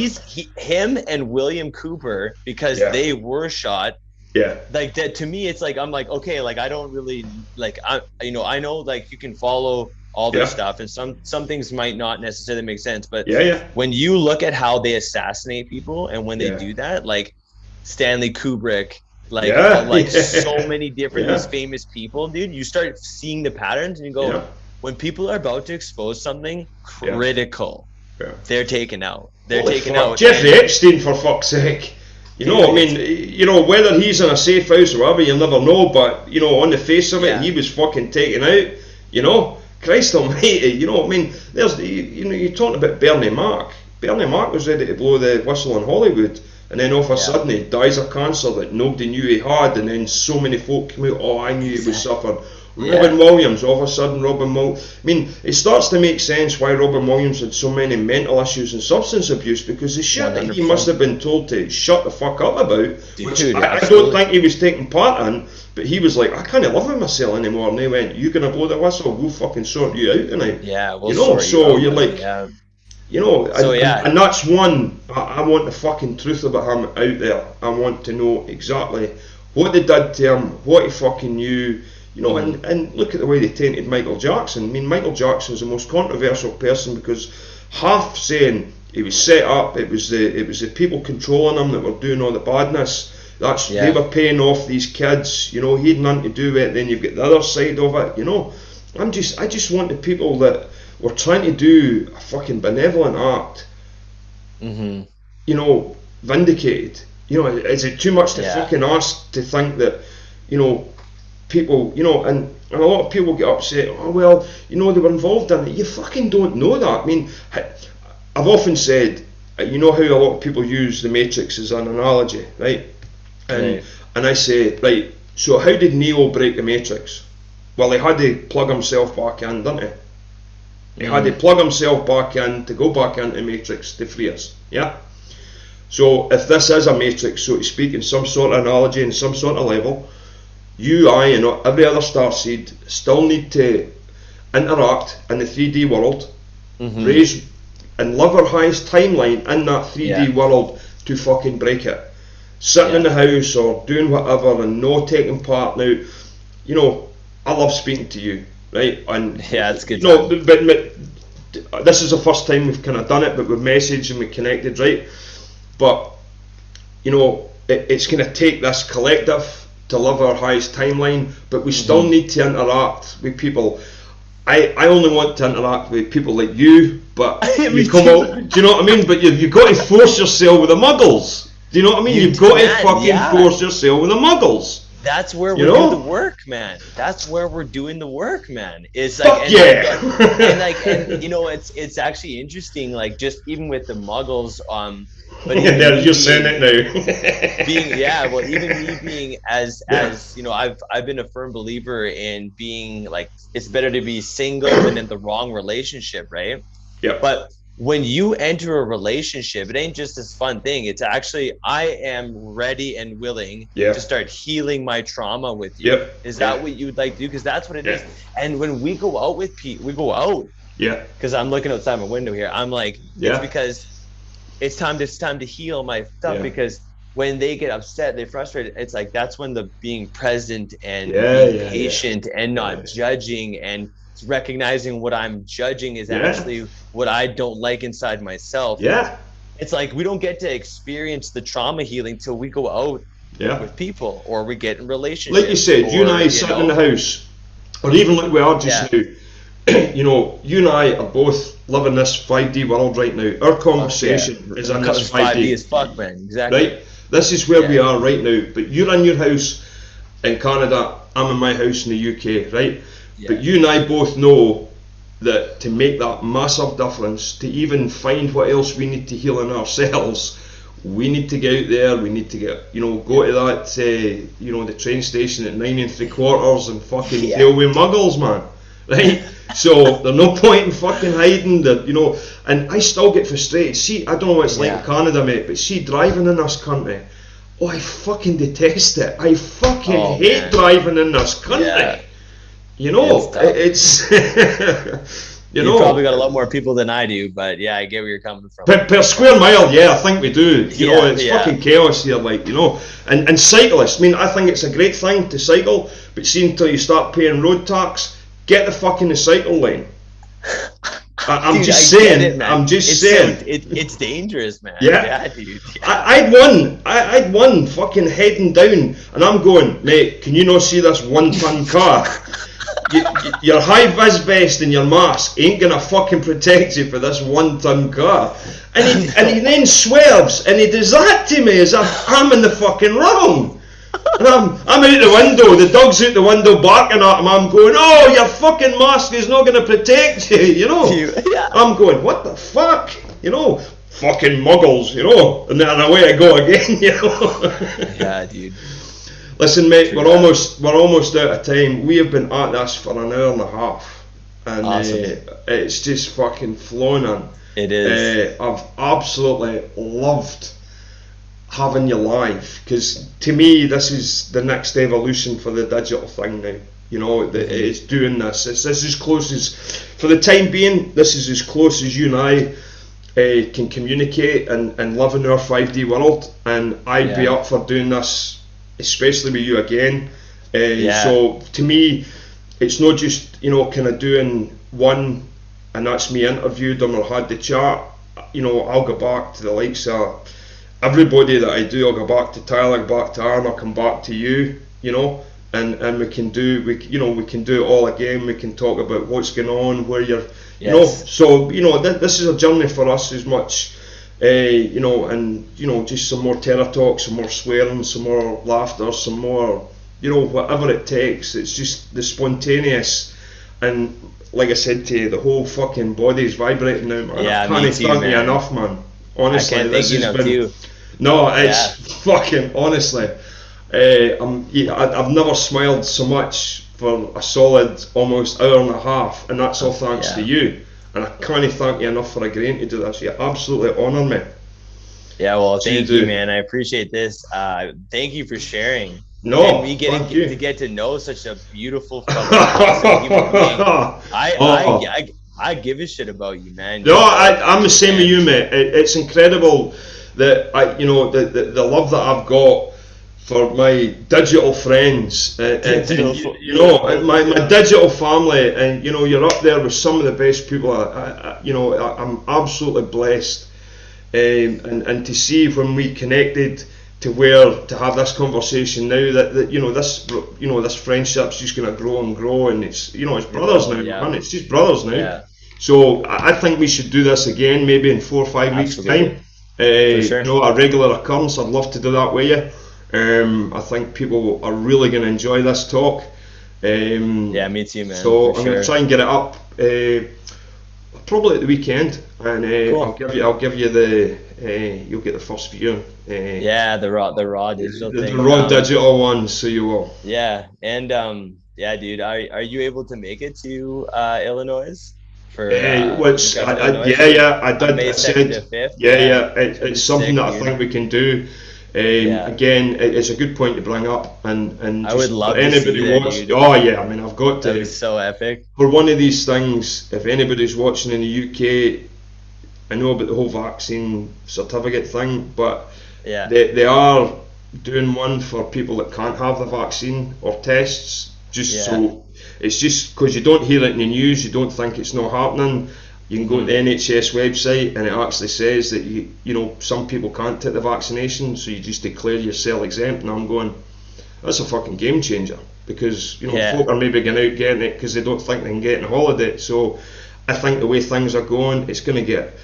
Him and William Cooper, because Yeah, they were shot yeah, like that. To me, it's like, I'm like, okay, like I don't really like, I know like you can follow all their yeah, stuff, and some things might not necessarily make sense, but yeah, yeah, when you look at how they assassinate people, and when they yeah, do that, like Stanley Kubrick, yeah, like so many different, these yeah, famous people, dude, you start seeing the patterns, and you go, yeah, when people are about to expose something yeah, critical, yeah. they're taken out. They're Holy taken fuck, out, Jeffrey and Epstein, for fuck's sake. You know, dude, I it's mean, you know, whether he's in a safe house or whatever, you'll never know. But you know, on the face of it, yeah, he was fucking taken out. You know, Christ Almighty. You know, I mean, there's you know, you're talking about Bernie Mac. Bernie Mac was ready to blow the whistle in Hollywood, and then all of a yeah, sudden he dies of cancer that nobody knew he had, and then so many folk come out. Oh, I knew he was exactly. suffering. Robin Williams, all of a sudden I mean, it starts to make sense why Robin Williams had so many mental issues and substance abuse, because the shit that he must have been told to shut the fuck up about, which I don't think he was taking part in, but he was like, I can't live with myself anymore, and they went, you gonna blow the whistle, we'll fucking sort you out tonight. Yeah, we'll you know, sort so you out, you're like, you know, so, and that's one, I want the fucking truth about him out there. I want to know exactly what they did to him, what he fucking knew, you know, and look at the way they tainted Michael Jackson. I mean, Michael Jackson's the most controversial person, because half saying he was set up, it was the people controlling him that were doing all the badness. They were paying off these kids, you know, he had nothing to do with it. Then you've got the other side of it, you know. I just want the people that were trying to do a fucking benevolent act, you know, vindicated. You know, is it too much to fucking ask to think that, you know, people, you know, and a lot of people get upset, oh well, you know, they were involved in it. You fucking don't know that. I mean, I've often said, you know how a lot of people use the Matrix as an analogy, right? And I say, right, so how did Neo break the Matrix? Well, he had to plug himself back in, didn't he? He had to plug himself back in to go back into the Matrix to free us, yeah? So if this is a Matrix, so to speak, in some sort of analogy, in some sort of level, you, I, and every other Starseed still need to interact in the 3D world, raise and live our highest timeline in that 3D world to fucking break it. Sitting in the house or doing whatever and no taking part. Now, you know, I love speaking to you, right? And it's good. No, but this is the first time we've kind of done it, but we've messaged and we connected, right? But you know, it's going to take this collective to live our highest timeline, but we still need to interact with people. I only want to interact with people like you, but you come out. Do you know what I mean? But you've got to force yourself with the muggles. Do you know what I mean? You've got to fucking force yourself with the muggles. That's where we do the work, man. That's where we're doing the work, man. It's like, and you know, it's actually interesting, like just even with the muggles, but you're saying it now. Even me being as you know, I've been a firm believer in being like, it's better to be single than in the wrong relationship, right? Yeah. But when you enter a relationship, it ain't just this fun thing. It's actually, I am ready and willing to start healing my trauma with you. Yep. Is that what you would like to do? Because that's what it is. And when we go out with Pete, we go out. Yeah. Because I'm looking outside my window here. I'm like, it's because it's time to heal my stuff. Because when they get upset, they're frustrated. It's like, that's when the being present and being patient and not judging and recognizing what I'm judging is actually what I don't like inside myself. Yeah. It's like we don't get to experience the trauma healing till we go out with people or we get in relationships. Like you said, you and I sitting in the house, or even like we are just now, you know, you and I are both living this 5D world right now. Our conversation is in this 5D. As fuck, man. Exactly. Right? This is where we are right now. But you're in your house in Canada, I'm in my house in the UK, right? But you and I both know that to make that massive difference, to even find what else we need to heal in ourselves, we need to get out there, we need to get, you know, go to that, you know, the train station at 9 3/4 and fucking deal with muggles, man. Right? So there's no point in fucking hiding that, you know, and I still get frustrated. See, I don't know what it's like in Canada, mate, but see, driving in this country, I fucking detest it. I fucking hate driving in this country. You know, it's you know, probably got a lot more people than I do, but I get where you're coming from. Per square mile, I think we do. You know, it's fucking chaos here, like, you know. And cyclists, I mean, I think it's a great thing to cycle, but see, until you start paying road tax, get the fuck in the cycle lane. I'm just saying. It's dangerous, man. Yeah, dude. I'd one fucking heading down, and I'm going, mate, can you not see this 1-ton car? Your high vis vest and your mask ain't gonna fucking protect you for this 1-ton car. And he then swerves and he does that to me as if I'm in the fucking wrong. And I'm out the window, the dog's out the window barking at him, I'm going, oh, your fucking mask is not gonna protect you, you know. I'm going, what the fuck? You know, fucking muggles, you know. And then away I go again, you know. Yeah, dude. Listen, mate, True that. we're almost out of time. We have been at this for an hour and a half, and Awesome. it's just fucking flown on. It is. I've absolutely loved having you live, because to me this is the next evolution for the digital thing now. You know, Hmm. it's doing this. This is as close as, for the time being, this is as close as you and I can communicate and live in our 5D world. And I'd be Yeah. up for doing this, especially with you again. Yeah. So to me, it's not just, kind of doing one and that's me interviewed them or had the chat. I'll go back to the likes of everybody that I do. I'll go back to Tyler, go back to Aaron, I'll come back to you, and we can do it all again. We can talk about what's going on, where you're, Yes. so this is a journey for us as much, and just some more Terra talk, some more swearing, some more laughter, some more, whatever it takes. It's just the spontaneous, and like I said to you, the whole fucking body's vibrating now, man. I Yeah, me can't too, thank you man. enough, man. I Honestly, can't thank this you has enough been, too. no, Yeah. it's fucking, honestly, I've never smiled so much for a solid almost hour and a half, and that's all thanks to Yeah. you. And I can't thank you enough for agreeing to do this. You absolutely honour me. Yeah, well, So you thank you, do. man. I appreciate this. Thank you for sharing and No, me getting thank to you. get to know such a beautiful, fucking, awesome human being. I, I, Oh, I, I give a shit about you, man. no, You know, I'm the same with and you, mate. It's incredible that the love that I've got for my digital friends, and and my yeah, digital family, and you're up there with some of the best people. I'm absolutely blessed, and to see when we connected to where to have this conversation now, that this friendship's just going to grow and grow, and it's it brothers will. now, Yeah, man. It's just brothers now. yeah, So I think we should do this again, maybe in 4 or 5 weeks' time. absolutely, for sure. A regular occurrence. I'd love to do that with you. I think people are really going to enjoy this talk. Yeah, me too, man, So for I'm going to sure. try and get it up probably at the weekend, and Cool. I'll give you the you'll get the first viewing. Yeah, the raw digital The thing. raw digital one, so you will. Yeah, and yeah, dude, are you able to make it to Illinois for Which Kentucky, Illinois yeah, for yeah, I on did. May I 2nd said, to 5th? yeah, Yeah, yeah. that'd be It's something that sick, I dude. think we can do. Yeah, Again, it's a good point to bring up, and I would just for love to see anybody you there, watch. dude. Oh yeah, I mean, I've got That'd be to, so epic. for one of these things. If anybody's watching in the UK, I know about the whole vaccine certificate thing, but Yeah, they are doing one for people that can't have the vaccine or tests. Just yeah. so, it's just because you don't hear it in the news, you don't think it's not happening. You can go to Hmm. the NHS website and it actually says that some people can't take the vaccination, so you just declare yourself exempt. And I'm going, that's a fucking game changer, because Yeah, folk are maybe going out getting it because they don't think they can get in a holiday. So I think the way things are going, it's going to get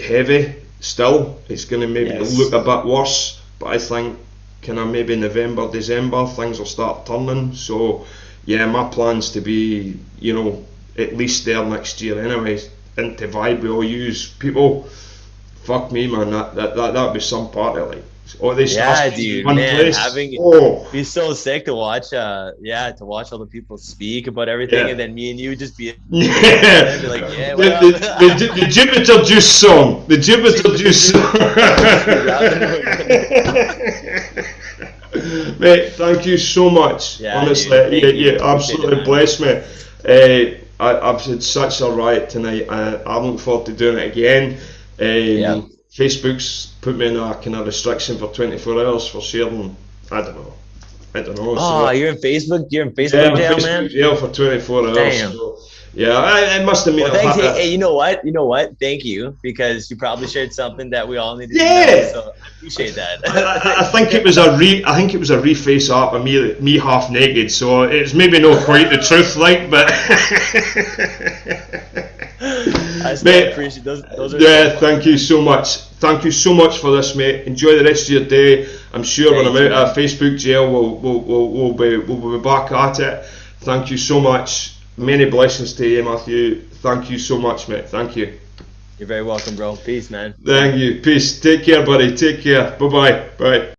heavy still. It's going to maybe look yes. a bit worse, but I think kind of maybe November, December, things will start turning. So yeah, my plans to be, at least there next year anyway, and to vibe with all yous people. Fuck me, man. That'd be some party, like all this Yeah, Starseed in dude, one man, place. having Oh be so sick to watch. Yeah, to watch all the people speak about everything, and yeah. then me and you just be Yeah, there and be like, yeah, what up? the Jupiter Juice song. The Jupiter Juice song. Just be rapping about Mate, thank you so much. Yeah, dude. Honestly, Thank you. you Appreciate it, absolutely man. blessed me. I've had such a riot tonight. I look forward to doing it again. Yeah. Facebook's put me in a kind of restriction for 24 hours for sharing. I don't know. I don't know. Oh, So you're in Facebook. You're in yeah, Facebook I'm jail, Facebook man. jail for 24 hours. Damn. So yeah, I must admit Well, I've thanks. had Hey, a, hey, you know what? You know what? Thank you, because you probably shared something that we all needed to know. yeah. So I appreciate I that. think it was I think it was a reface art of me half naked, so it's maybe not quite the truth, like, but I still mate, appreciate those are so yeah, funny, thank you man. so much. Thank you so much for this, mate. Enjoy the rest of your day. I'm sure when I'm Thank you, out of man. Facebook jail, we'll be back at it. Thank you so much. Many blessings to you, Matthew. Thank you so much, mate. Thank you. You're very welcome, bro. Peace, man. Thank you. Peace. Take care, buddy. Take care. Bye bye. Bye.